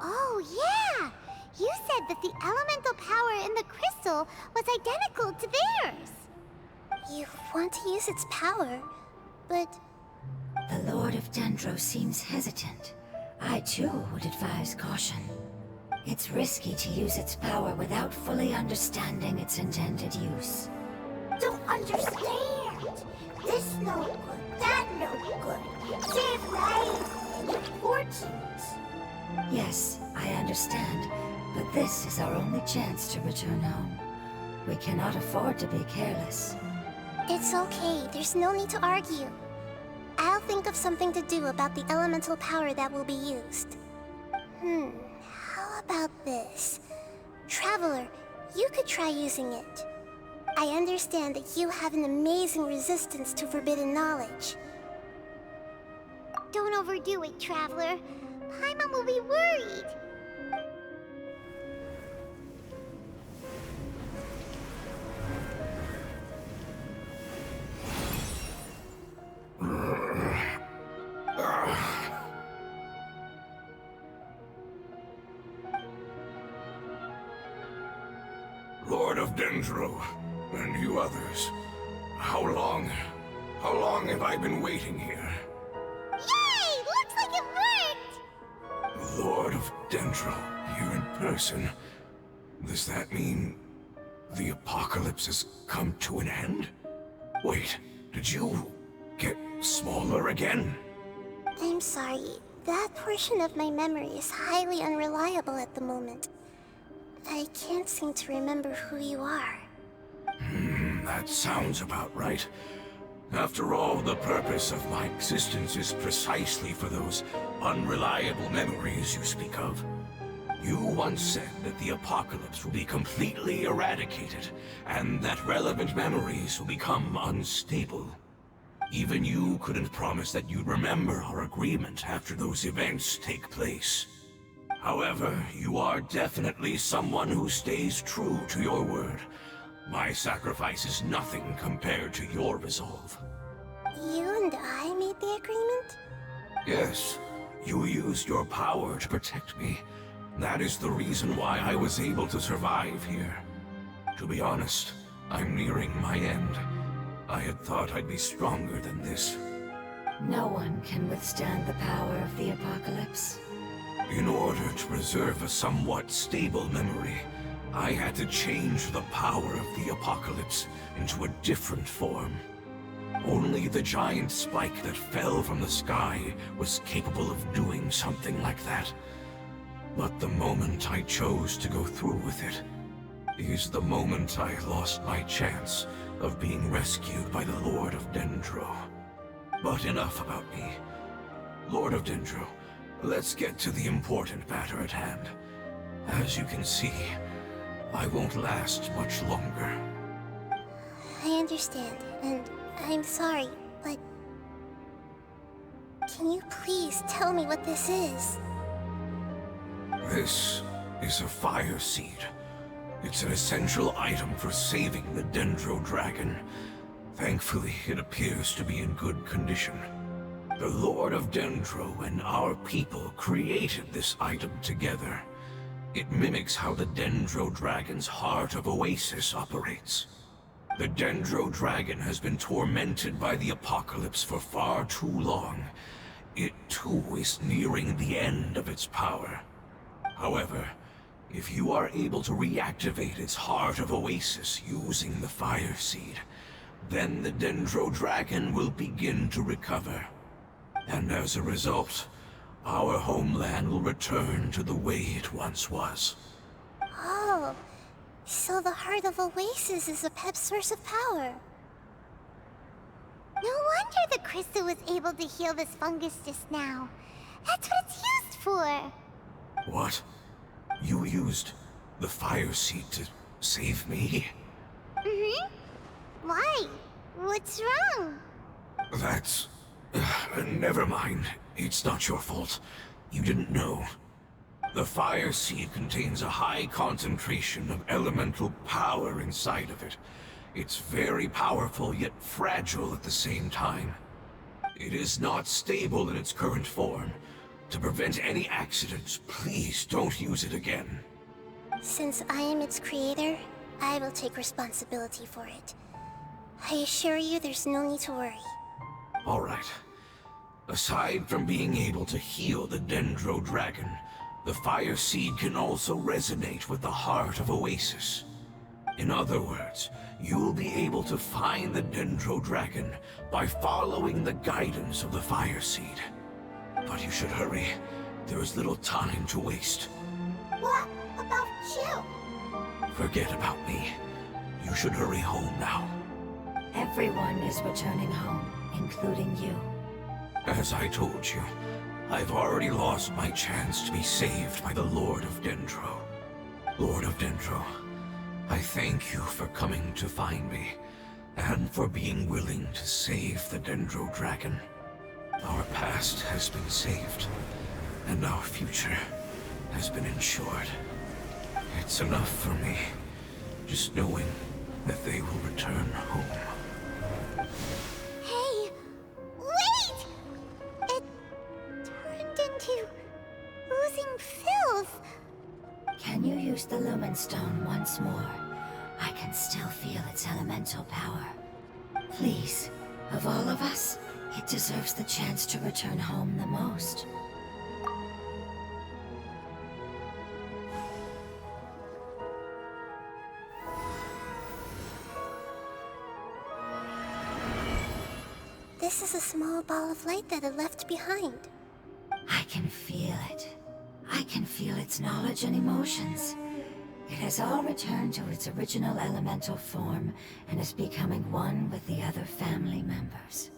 Oh, yeah! You said that the elemental power in the crystal was identical to theirs. You want to use its power, but... The Lord of Dendro seems hesitant. I too would advise caution. It's risky to use its power without fully understanding its intended use. Don't understand. This no good, that no good. Save life. Important. Yes, I understand, but this is our only chance to return home. We cannot afford to be careless. It's okay, there's no need to argue. I'll think of something to do about the elemental power that will be used. How about this? Traveler, you could try using it. I understand that you have an amazing resistance to forbidden knowledge. Don't overdo it, Traveler. Paimon will be worried. Lord of Dendro, and you others, how long have I been waiting here? Yay! Looks like it worked! Lord of Dendro, here in person. Does that mean the apocalypse has come to an end? Wait, did you get smaller again? I'm sorry, that portion of my memory is highly unreliable at the moment. I can't seem to remember who you are. That sounds about right. After all, the purpose of my existence is precisely for those unreliable memories you speak of. You once said that the apocalypse will be completely eradicated, and that relevant memories will become unstable. Even you couldn't promise that you'd remember our agreement after those events take place. However, you are definitely someone who stays true to your word. My sacrifice is nothing compared to your resolve. You and I made the agreement? Yes, you used your power to protect me. That is the reason why I was able to survive here. To be honest, I'm nearing my end. I had thought I'd be stronger than this. No one can withstand the power of the apocalypse. In order to preserve a somewhat stable memory, I had to change the power of the apocalypse into a different form. Only the giant spike that fell from the sky was capable of doing something like that. But the moment I chose to go through with it is the moment I lost my chance of being rescued by the Lord of Dendro. But enough about me. Lord of Dendro, let's get to the important matter at hand. As you can see, I won't last much longer. I understand, and I'm sorry, but... Can you please tell me what this is? This is a fire seed. It's an essential item for saving the Dendro Dragon. Thankfully, it appears to be in good condition. The Lord of Dendro and our people created this item together. It mimics how the Dendro Dragon's Heart of Oasis operates. The Dendro Dragon has been tormented by the apocalypse for far too long. It too is nearing the end of its power. However, if you are able to reactivate its Heart of Oasis using the Fire Seed, then the Dendro Dragon will begin to recover. And as a result, our homeland will return to the way it once was. Oh, so the Heart of Oasis is a pep source of power. No wonder the crystal was able to heal this fungus just now. That's what it's used for. What? You used the Fire Seed to save me? Mm-hmm. Why? What's wrong? That's... never mind. It's not your fault. You didn't know. The Fire Seed contains a high concentration of elemental power inside of it. It's very powerful, yet fragile at the same time. It is not stable in its current form. To prevent any accidents, please don't use it again. Since I am its creator, I will take responsibility for it. I assure you there's no need to worry. All right. Aside from being able to heal the Dendro Dragon, the Fire Seed can also resonate with the heart of Oasis. In other words, you'll be able to find the Dendro Dragon by following the guidance of the Fire Seed. But you should hurry. There is little time to waste. What about you? Forget about me. You should hurry home now. Everyone is returning home, including you. As I told you, I've already lost my chance to be saved by the Lord of Dendro. Lord of Dendro, I thank you for coming to find me, and for being willing to save the Dendro Dragon. Our past has been saved, and our future has been ensured. It's enough for me, just knowing that they will return home. Hey, wait! It turned into oozing filth. Can you use the Lumen Stone once more? I can still feel its elemental power. Please, of all of us, it deserves the chance to return home the most. This is a small ball of light that it left behind. I can feel it. I can feel its knowledge and emotions. It has all returned to its original elemental form and is becoming one with the other family members.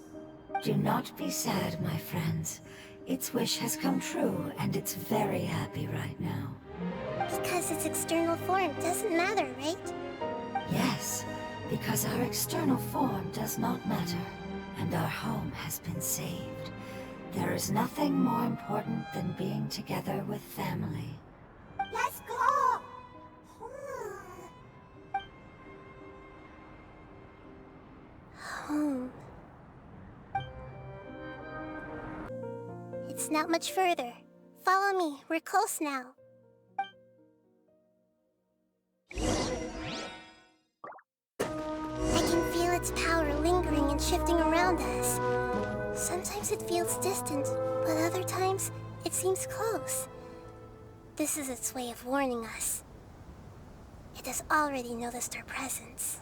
Do not be sad, my friends. Its wish has come true, and it's very happy right now. Because its external form doesn't matter, right? Yes, because our external form does not matter, and our home has been saved. There is nothing more important than being together with family. Let's go! Home. It's not much further. Follow me, we're close now. I can feel its power lingering and shifting around us. Sometimes it feels distant, but other times it seems close. This is its way of warning us. It has already noticed our presence.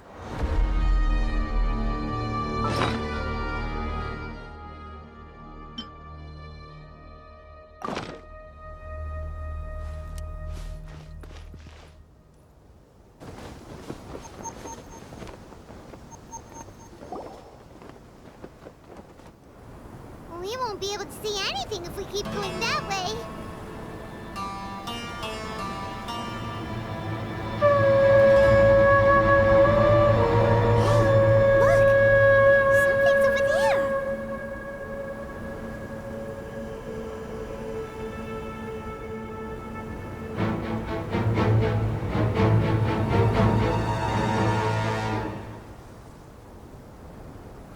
We won't be able to see anything if we keep going that way. Hey, look! Something's over there.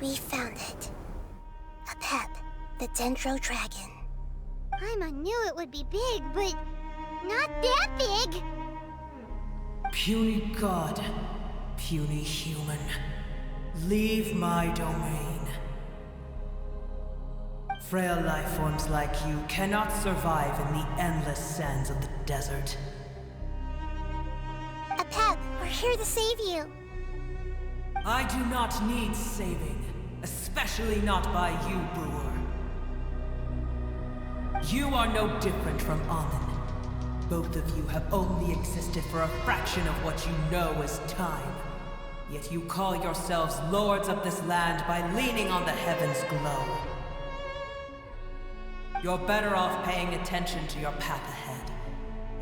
We found it. A pep, the Dendro Dragon. Paimon knew it would be big, but not that big. Puny god, puny human, leave my domain. Frail life forms like you cannot survive in the endless sands of the desert. A pep, we're here to save you. I do not need saving, especially not by you, Brewer. You are no different from Amun. Both of you have only existed for a fraction of what you know as time. Yet you call yourselves lords of this land by leaning on the heavens' glow. You're better off paying attention to your path ahead,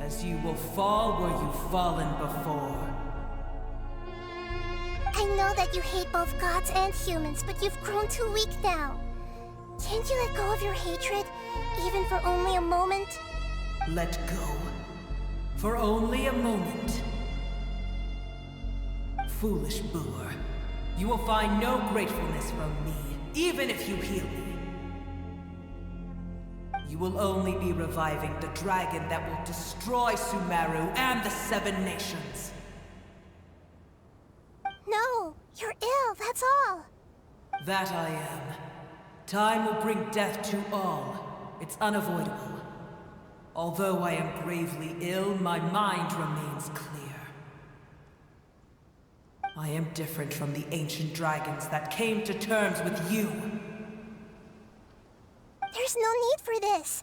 as you will fall where you've fallen before. I know that you hate both gods and humans, but you've grown too weak now. Can't you let go of your hatred, even for only a moment? Let go. For only a moment. Foolish Brewer, you will find no gratefulness from me, even if you heal me. You will only be reviving the dragon that will destroy Sumeru and the Seven Nations. No, you're ill, that's all. That I am. Time will bring death to all. It's unavoidable. Although I am gravely ill, my mind remains clear. I am different from the ancient dragons that came to terms with you. There's no need for this.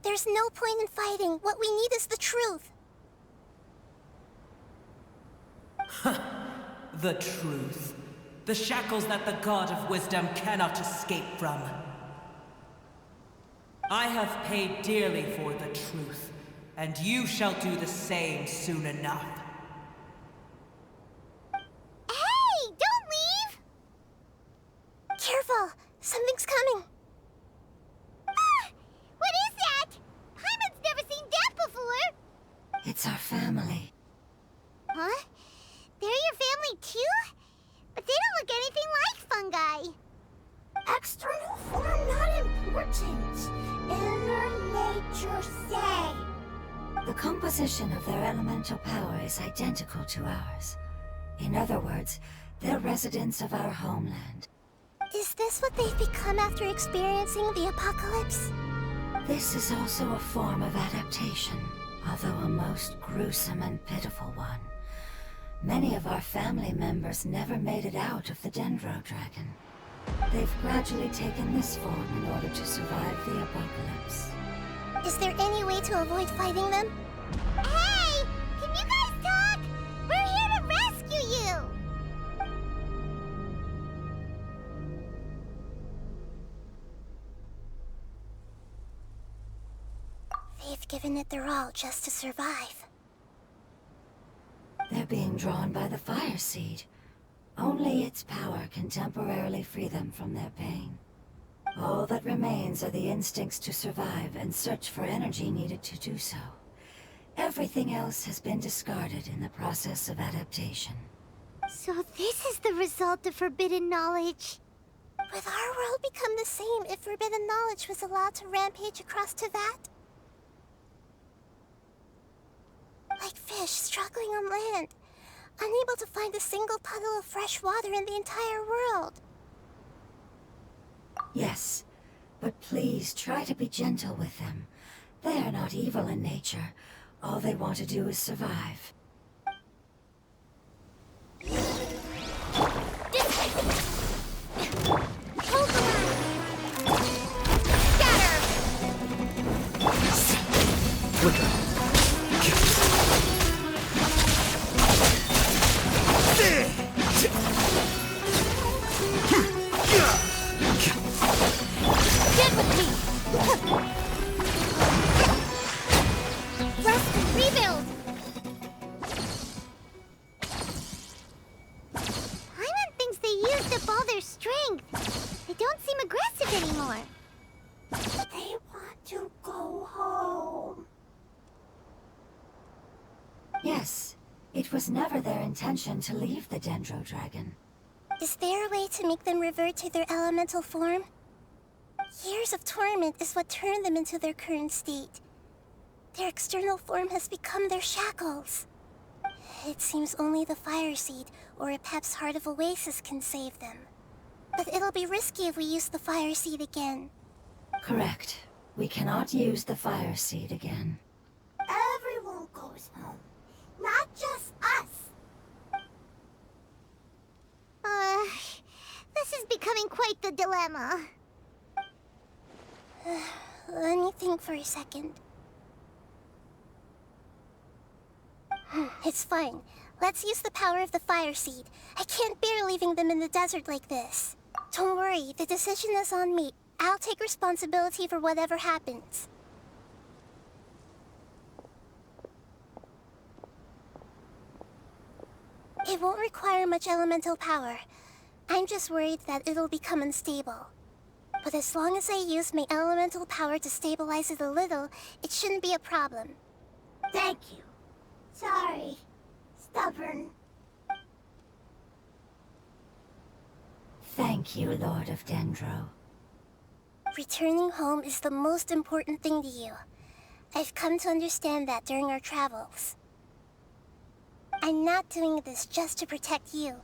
There's no point in fighting. What we need is the truth. The truth. The shackles that the God of Wisdom cannot escape from. I have paid dearly for the truth, and you shall do the same soon enough. Hey, don't leave! Careful, something's coming. Ah, what is that? Paimon's never seen death before! It's our family. Huh? They're your family too? But they don't look anything like fungi. External form not important. Inner nature say. The composition of their elemental power is identical to ours. In other words, they're residents of our homeland. Is this what they've become after experiencing the apocalypse? This is also a form of adaptation, although a most gruesome and pitiful one. Many of our family members never made it out of the Dendro Dragon. They've gradually taken this form in order to survive the apocalypse. Is there any way to avoid fighting them? Hey! Can you guys talk? We're here to rescue you! They've given it their all just to survive. They're being drawn by the fire seed. Only its power can temporarily free them from their pain. All that remains are the instincts to survive and search for energy needed to do so. Everything else has been discarded in the process of adaptation. So this is the result of forbidden knowledge. Would our world become the same if forbidden knowledge was allowed to rampage across Teyvat? Like fish struggling on land, unable to find a single puddle of fresh water in the entire world. Yes, but please try to be gentle with them. They are not evil in nature. All they want to do is survive. Hold the line! Scatter! Get with me! Rest and rebuild! Paimon thinks they used up all their strength. They don't seem aggressive anymore. They want to go home. Yes, it was never their intention to leave the Dendro Dragon. Is there a way to make them revert to their elemental form? Years of torment is what turned them into their current state. Their external form has become their shackles. It seems only the Fire Seed or Epep's Heart of Oasis can save them. But it'll be risky if we use the Fire Seed again. Correct. We cannot use the Fire Seed again. Everyone goes home. Not just us. This is becoming quite the dilemma. Let me think for a second. It's fine. Let's use the power of the Fire Seed. I can't bear leaving them in the desert like this. Don't worry, the decision is on me. I'll take responsibility for whatever happens. It won't require much elemental power. I'm just worried that it'll become unstable. But as long as I use my elemental power to stabilize it a little, it shouldn't be a problem. Thank you. Sorry. Stubborn. Thank you, Lord of Dendro. Returning home is the most important thing to you. I've come to understand that during our travels. I'm not doing this just to protect you,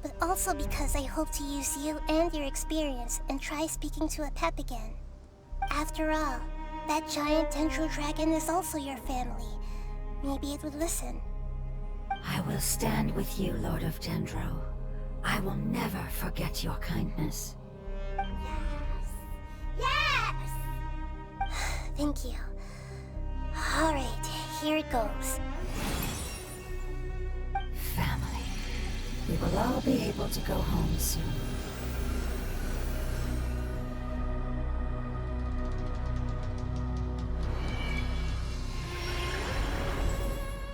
but also because I hope to use you and your experience and try speaking to a pep again. After all, that giant dendro dragon is also your family. Maybe it would listen. I will stand with you, Lord of Dendro. I will never forget your kindness. Yes! Thank you. Alright, here it goes. Family. We will all be able to go home soon.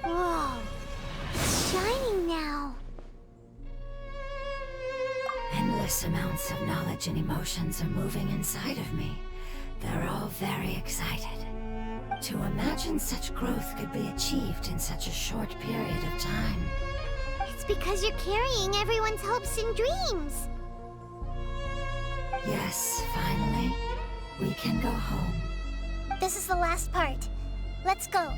Whoa. It's shining now. Endless amounts of knowledge and emotions are moving inside of me. They're all very excited. To imagine such growth could be achieved in such a short period of time. It's because you're carrying everyone's hopes and dreams. Yes, finally, we can go home. This is the last part. Let's go.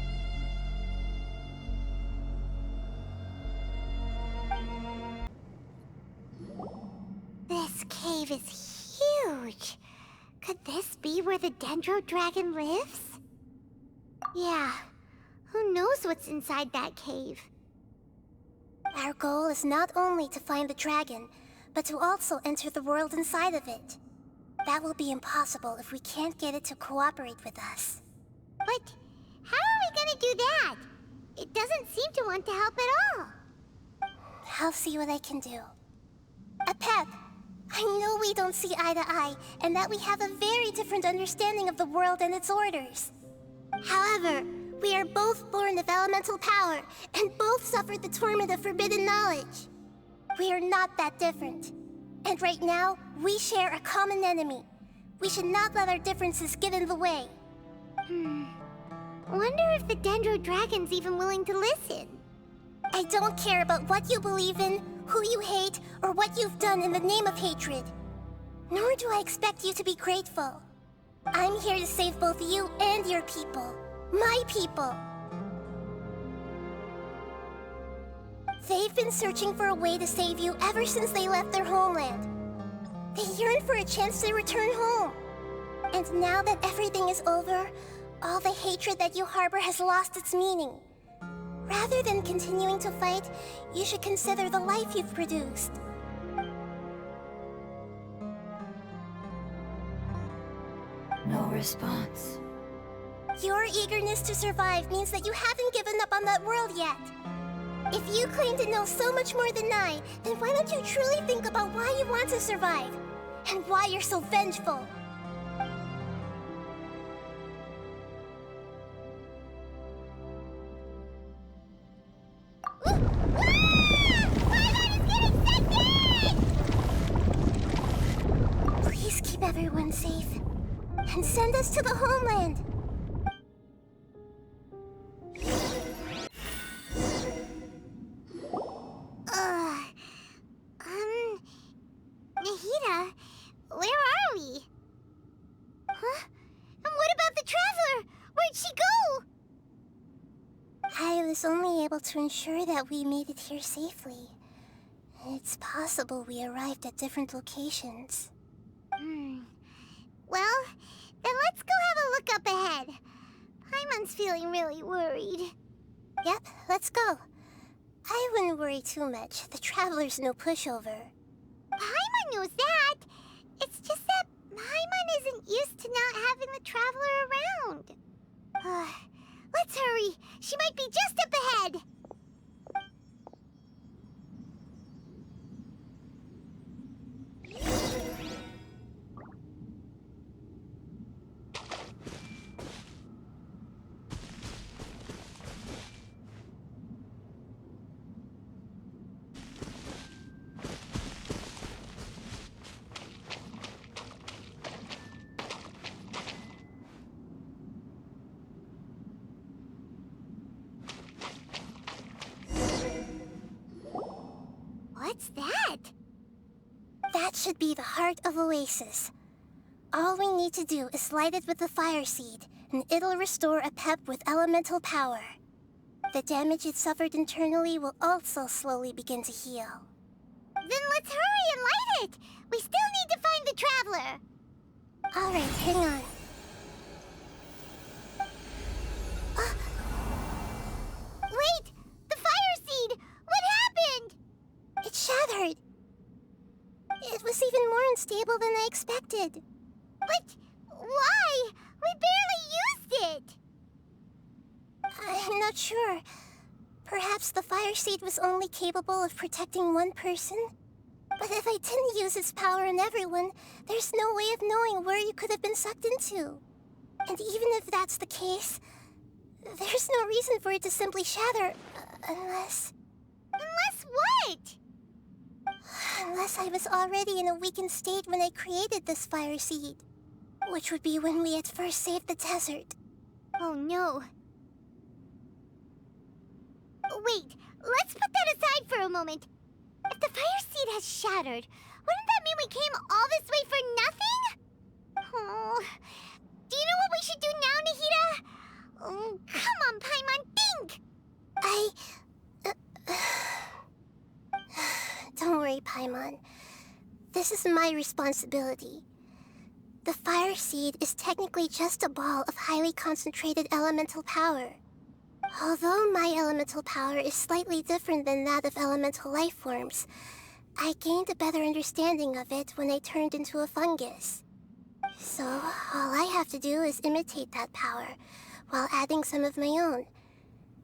This cave is huge. Could this be where the Dendro Dragon lives? Yeah. Who knows what's inside that cave? Our goal is not only to find the dragon, but to also enter the world inside of it. That will be impossible if we can't get it to cooperate with us. But how are we gonna do that? It doesn't seem to want to help at all. I'll see what I can do. Pep, I know we don't see eye to eye, and that we have a very different understanding of the world and its orders. However, we are both born of elemental power, and both suffered the torment of forbidden knowledge. We are not that different. And right now, we share a common enemy. We should not let our differences get in the way. Wonder if the Dendro Dragon's even willing to listen. I don't care about what you believe in, who you hate, or what you've done in the name of hatred. Nor do I expect you to be grateful. I'm here to save both you and your people. My people. They've been searching for a way to save you ever since they left their homeland. They yearn for a chance to return home. And now that everything is over, all the hatred that you harbor has lost its meaning. Rather than continuing to fight, you should consider the life you've produced. No response. Your eagerness to survive means that you haven't given up on that world yet. If you claim to know so much more than I, then why don't you truly think about why you want to survive? And why you're so vengeful? Please keep everyone safe. And send us to the homeland. Nahida, where are we? Huh? And what about the Traveler? Where'd she go? I was only able to ensure that we made it here safely. It's possible we arrived at different locations. Well, then let's go have a look up ahead. Paimon's feeling really worried. Yep, let's go. I wouldn't worry too much. The Traveler's no pushover. Paimon knows that. It's just that Paimon isn't used to not having the Traveler around. Let's hurry. She might be just up ahead. What's that? That should be the heart of Oasis. All we need to do is light it with the fire seed, and it'll restore a pep with elemental power. The damage it suffered internally will also slowly begin to heal. Then let's hurry and light it! We still need to find the Traveler! Alright, hang on. Wait! The fire seed! What happened? It shattered! It was even more unstable than I expected. But why? We barely used it! I'm not sure. Perhaps the fire seed was only capable of protecting one person? But if I didn't use its power on everyone, there's no way of knowing where you could have been sucked into. And even if that's the case, there's no reason for it to simply shatter, unless... Unless what? Unless I was already in a weakened state when I created this fire seed. Which would be when we had first saved the desert. Oh no. Wait, let's put that aside for a moment. If the fire seed has shattered, wouldn't that mean we came all this way for nothing? Oh, do you know what we should do now, Nahida? Oh, come on, Paimon, think! Don't worry, Paimon. This is my responsibility. The fire seed is technically just a ball of highly concentrated elemental power. Although my elemental power is slightly different than that of elemental life forms, I gained a better understanding of it when I turned into a fungus. So, all I have to do is imitate that power, while adding some of my own.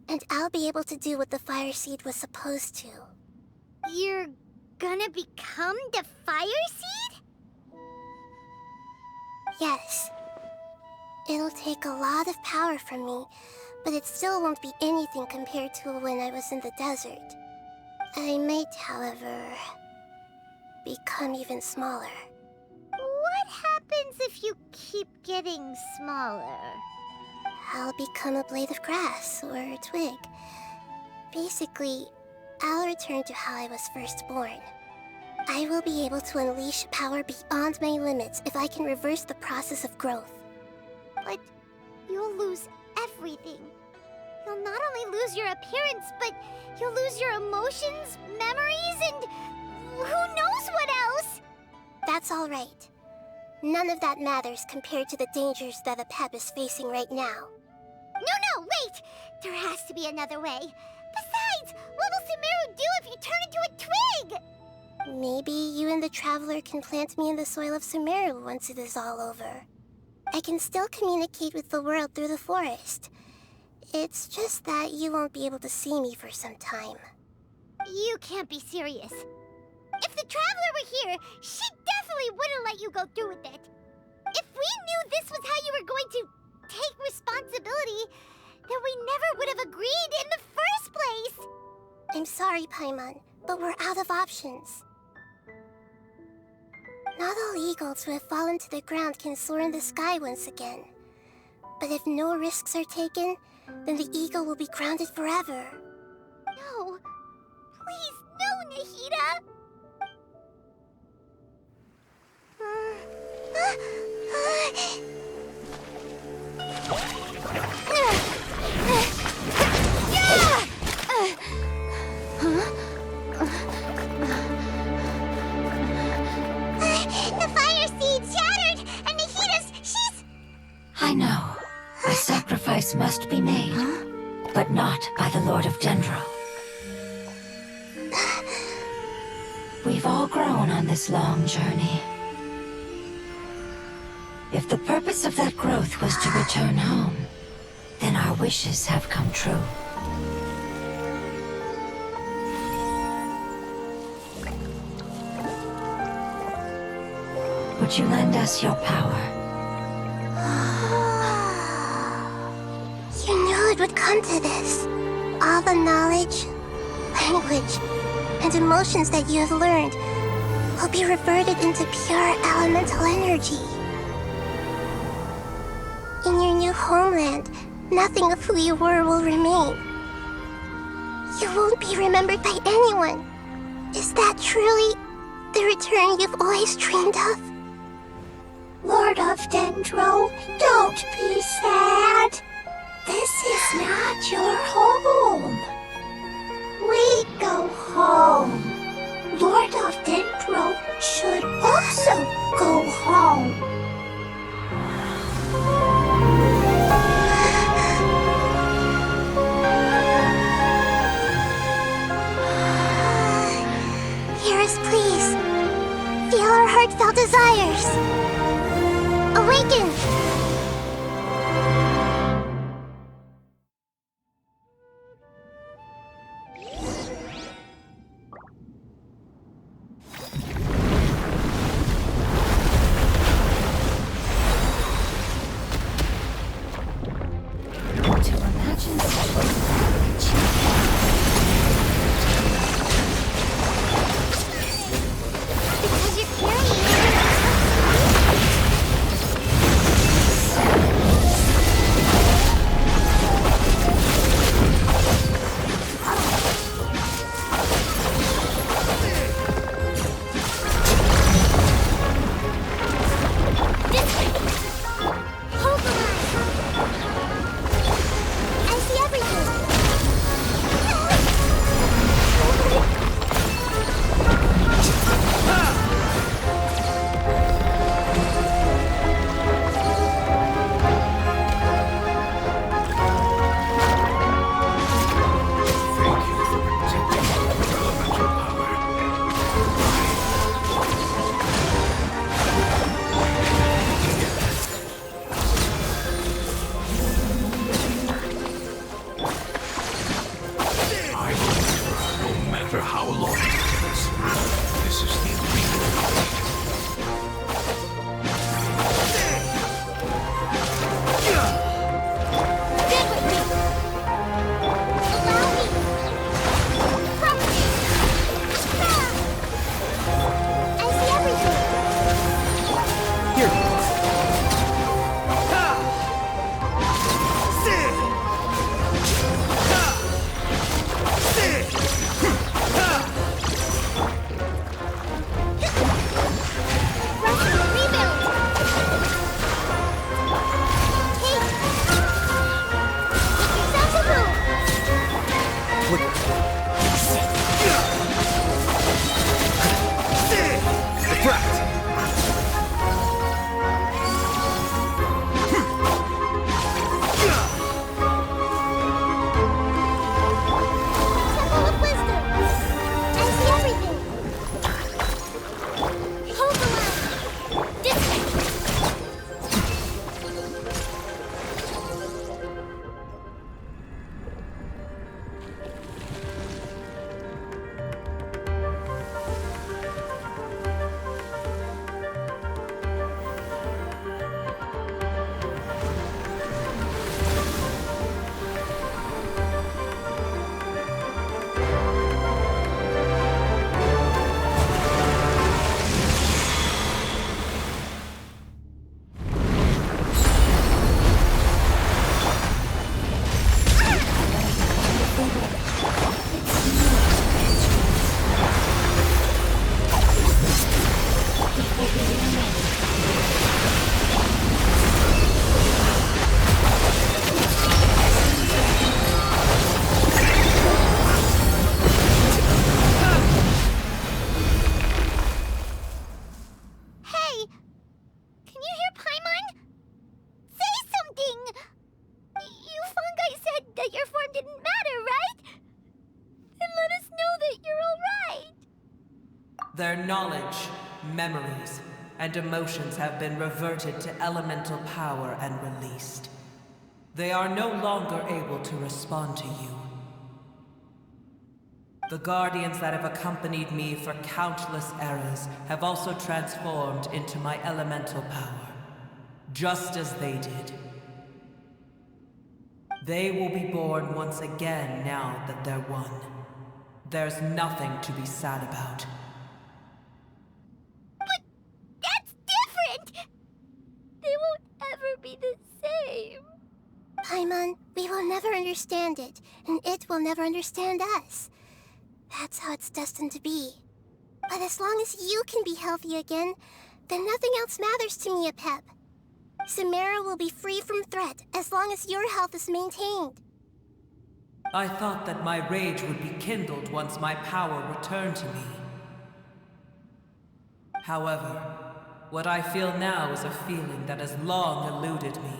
And I'll be able to do what the fire seed was supposed to. You're gonna become the fire seed? Yes. It'll take a lot of power from me, but it still won't be anything compared to when I was in the desert. I might, however, become even smaller. What happens if you keep getting smaller? I'll become a blade of grass or a twig. Basically, I'll return to how I was first born. I will be able to unleash power beyond my limits if I can reverse the process of growth. But you'll lose everything. You'll not only lose your appearance, but you'll lose your emotions, memories, and who knows what else? That's all right. None of that matters compared to the dangers that a pep is facing right now. No, wait! There has to be another way. Besides, what will Sumeru do if you turn into a twig? Maybe you and the Traveler can plant me in the soil of Sumeru once it is all over. I can still communicate with the world through the forest. It's just that you won't be able to see me for some time. You can't be serious. If the Traveler were here, she definitely wouldn't let you go through with it. If we knew this was how you were going to take responsibility, then we never would have agreed in the first place. I'm sorry, Paimon, but we're out of options. Not all eagles who have fallen to the ground can soar in the sky once again. But if no risks are taken, then the eagle will be grounded forever. No. Please, no, Nahida! The fire seed shattered, and she's... I know. A sacrifice must be made, but not by the Lord of Dendro. We've all grown on this long journey. If the purpose of that growth was to return home, then our wishes have come true. Would you lend us your power? You knew it would come to this. All the knowledge, language, and emotions that you have learned will be reverted into pure elemental energy. In your new homeland, nothing of who you were will remain. You won't be remembered by anyone. Is that truly the return you've always dreamed of? Lord of Dendro, don't be sad. This is not your home. We go home. Lord of Dendro should also go home. Hear us, please. Feel our heartfelt desires. Awaken! To imagine such a Because you're carrying it. Hold the line! I see everything! Thank you for protecting our elemental power. I will endure no matter how long it takes. This is the agreement. Get with me. Allow me. From me. I see everything! Here. Rush and rebuild! Hey! Make yourselves a move! Refract. Temple of Wisdom! I see everything! Hold the line! Hey! Can you hear Paimon? Say something! You fungi said that your form didn't matter, right? Then let us know that you're alright! Their knowledge, memories, and emotions have been reverted to elemental power and released. They are no longer able to respond to you. The guardians that have accompanied me for countless eras have also transformed into my elemental power, just as they did. They will be born once again now that they're one. There's nothing to be sad about. But that's different! They won't ever be the same. Paimon, we will never understand it, and it will never understand us. That's how it's destined to be. But as long as you can be healthy again, then nothing else matters to me, Apep. Samara will be free from threat as long as your health is maintained. I thought that my rage would be kindled once my power returned to me. However, what I feel now is a feeling that has long eluded me.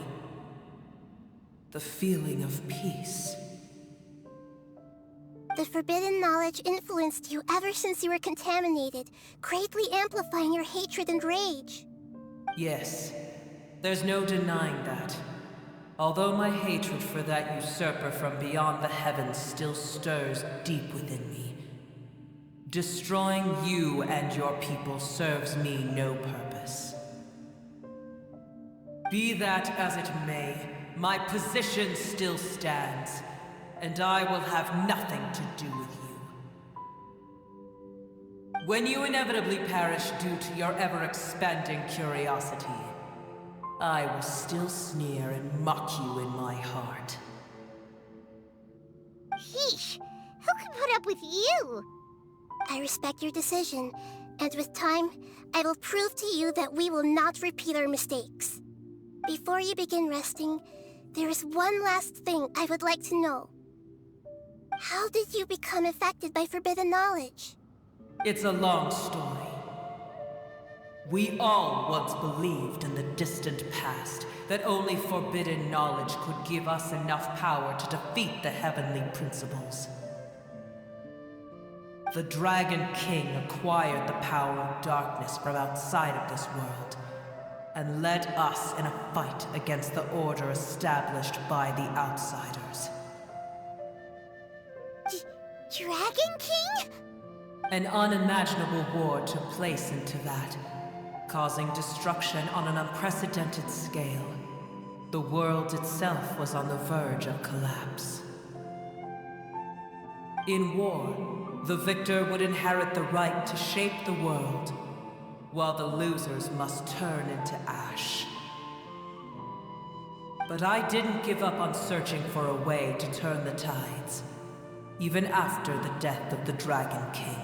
The feeling of peace. The forbidden knowledge influenced you ever since you were contaminated, greatly amplifying your hatred and rage. Yes, there's no denying that. Although my hatred for that usurper from beyond the heavens still stirs deep within me, destroying you and your people serves me no purpose. Be that as it may, my position still stands, and I will have nothing to do with you. When you inevitably perish due to your ever-expanding curiosity, I will still sneer and mock you in my heart. Sheesh, who can put up with you? I respect your decision, and with time, I will prove to you that we will not repeat our mistakes. Before you begin resting, there is one last thing I would like to know. How did you become affected by forbidden knowledge? It's a long story. We all once believed in the distant past that only forbidden knowledge could give us enough power to defeat the heavenly principles. The Dragon King acquired the power of darkness from outside of this world, and led us in a fight against the order established by the outsiders. Dragon King? An unimaginable war took place into that, causing destruction on an unprecedented scale. The world itself was on the verge of collapse. In war, the victor would inherit the right to shape the world, while the losers must turn into ash. But I didn't give up on searching for a way to turn the tides, even after the death of the Dragon King.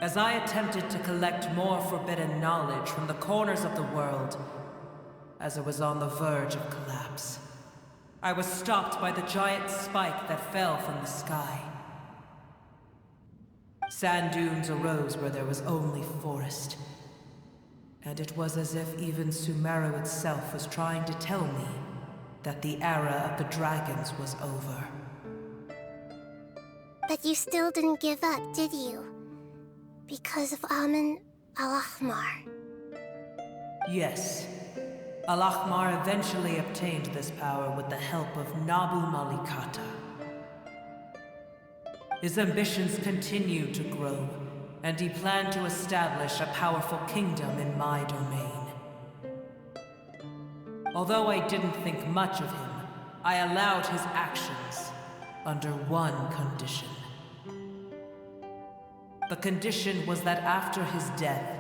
As I attempted to collect more forbidden knowledge from the corners of the world, as it was on the verge of collapse, I was stopped by the giant spike that fell from the sky. Sand dunes arose where there was only forest, and it was as if even Sumeru itself was trying to tell me that the era of the dragons was over. But you still didn't give up, did you? Because of Amun Al-Ahmar. Yes. Al-Ahmar eventually obtained this power with the help of Nabu Malikata. His ambitions continued to grow, and he planned to establish a powerful kingdom in my domain. Although I didn't think much of him, I allowed his actions under one condition. The condition was that after his death,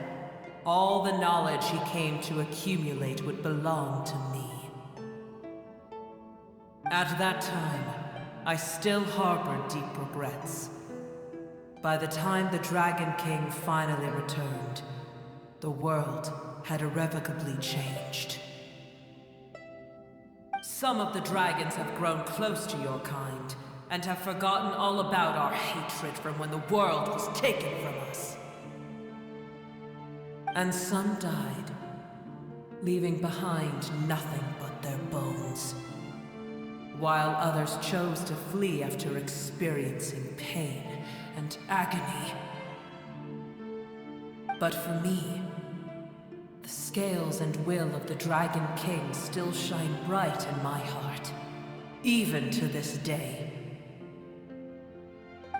all the knowledge he came to accumulate would belong to me. At that time, I still harbored deep regrets. By the time the Dragon King finally returned, the world had irrevocably changed. Some of the dragons have grown close to your kind, and have forgotten all about our hatred from when the world was taken from us. And some died, leaving behind nothing but their bones, while others chose to flee after experiencing pain and agony. But for me, the scales and will of the Dragon King still shine bright in my heart, even to this day.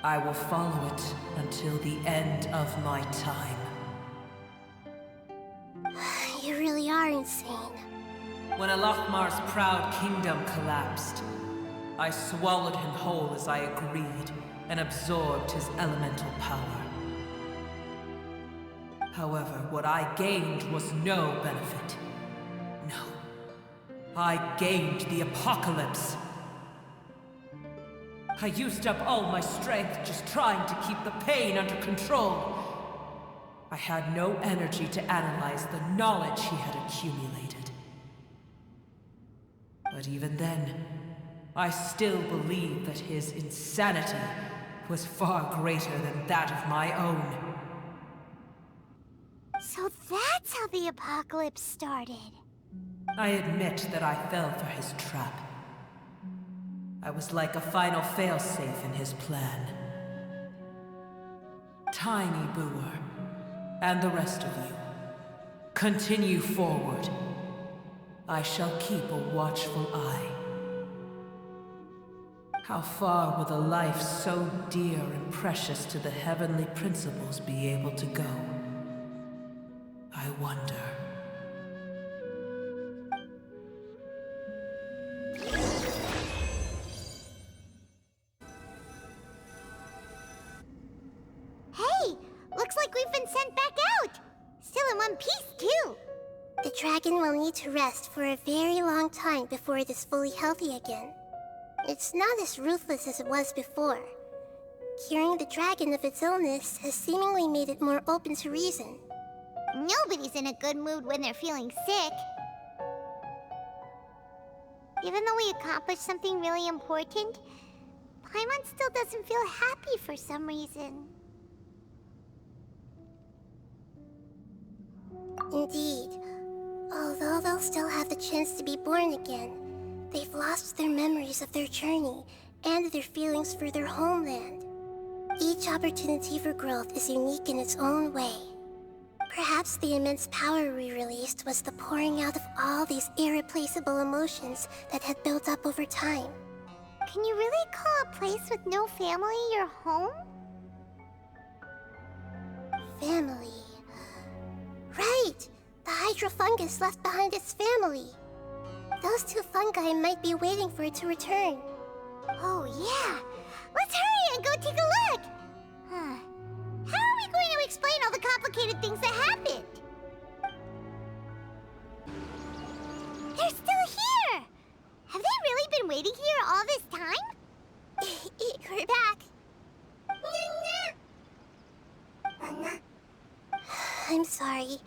I will follow it until the end of my time. You really are insane. When Al-Ahmar's proud kingdom collapsed, I swallowed him whole as I agreed and absorbed his elemental power. However, what I gained was no benefit. No. I gained the apocalypse. I used up all my strength just trying to keep the pain under control. I had no energy to analyze the knowledge he had accumulated. But even then, I still believed that his insanity was far greater than that of my own. So that's how the apocalypse started. I admit that I fell for his trap. I was like a final failsafe in his plan. Tiny Booer, and the rest of you, continue forward. I shall keep a watchful eye. How far will a life so dear and precious to the heavenly principles be able to go? I wonder. Hey! Looks like we've been sent back out! Still in one piece, too! The dragon will need to rest for a very long time before it is fully healthy again. It's not as ruthless as it was before. Curing the dragon of its illness has seemingly made it more open to reason. Nobody's in a good mood when they're feeling sick. Even though we accomplished something really important, Paimon still doesn't feel happy for some reason. Indeed. Although they'll still have the chance to be born again, they've lost their memories of their journey and their feelings for their homeland. Each opportunity for growth is unique in its own way. Perhaps the immense power we released was the pouring out of all these irreplaceable emotions that had built up over time. Can you really call a place with no family your home? Family. Right! The hydrofungus left behind its family. Those two fungi might be waiting for it to return. Oh, yeah! Let's hurry and go take a look! How are we going to explain all the complicated things that happened? They're still here! Have they really been waiting here all this time? We're back. I'm sorry.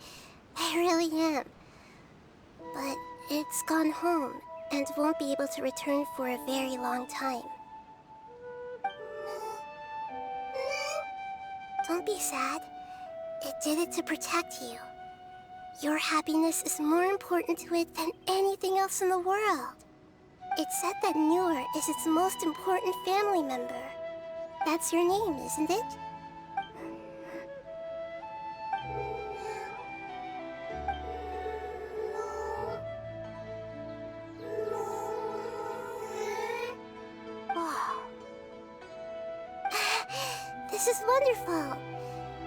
I really am. But it's gone home and won't be able to return for a very long time. Don't be sad. It did it to protect you. Your happiness is more important to it than anything else in the world. It said that Newer is its most important family member. That's your name, isn't it? This is wonderful.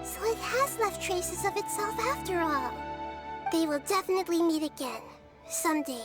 So it has left traces of itself after all. They will definitely meet again, someday.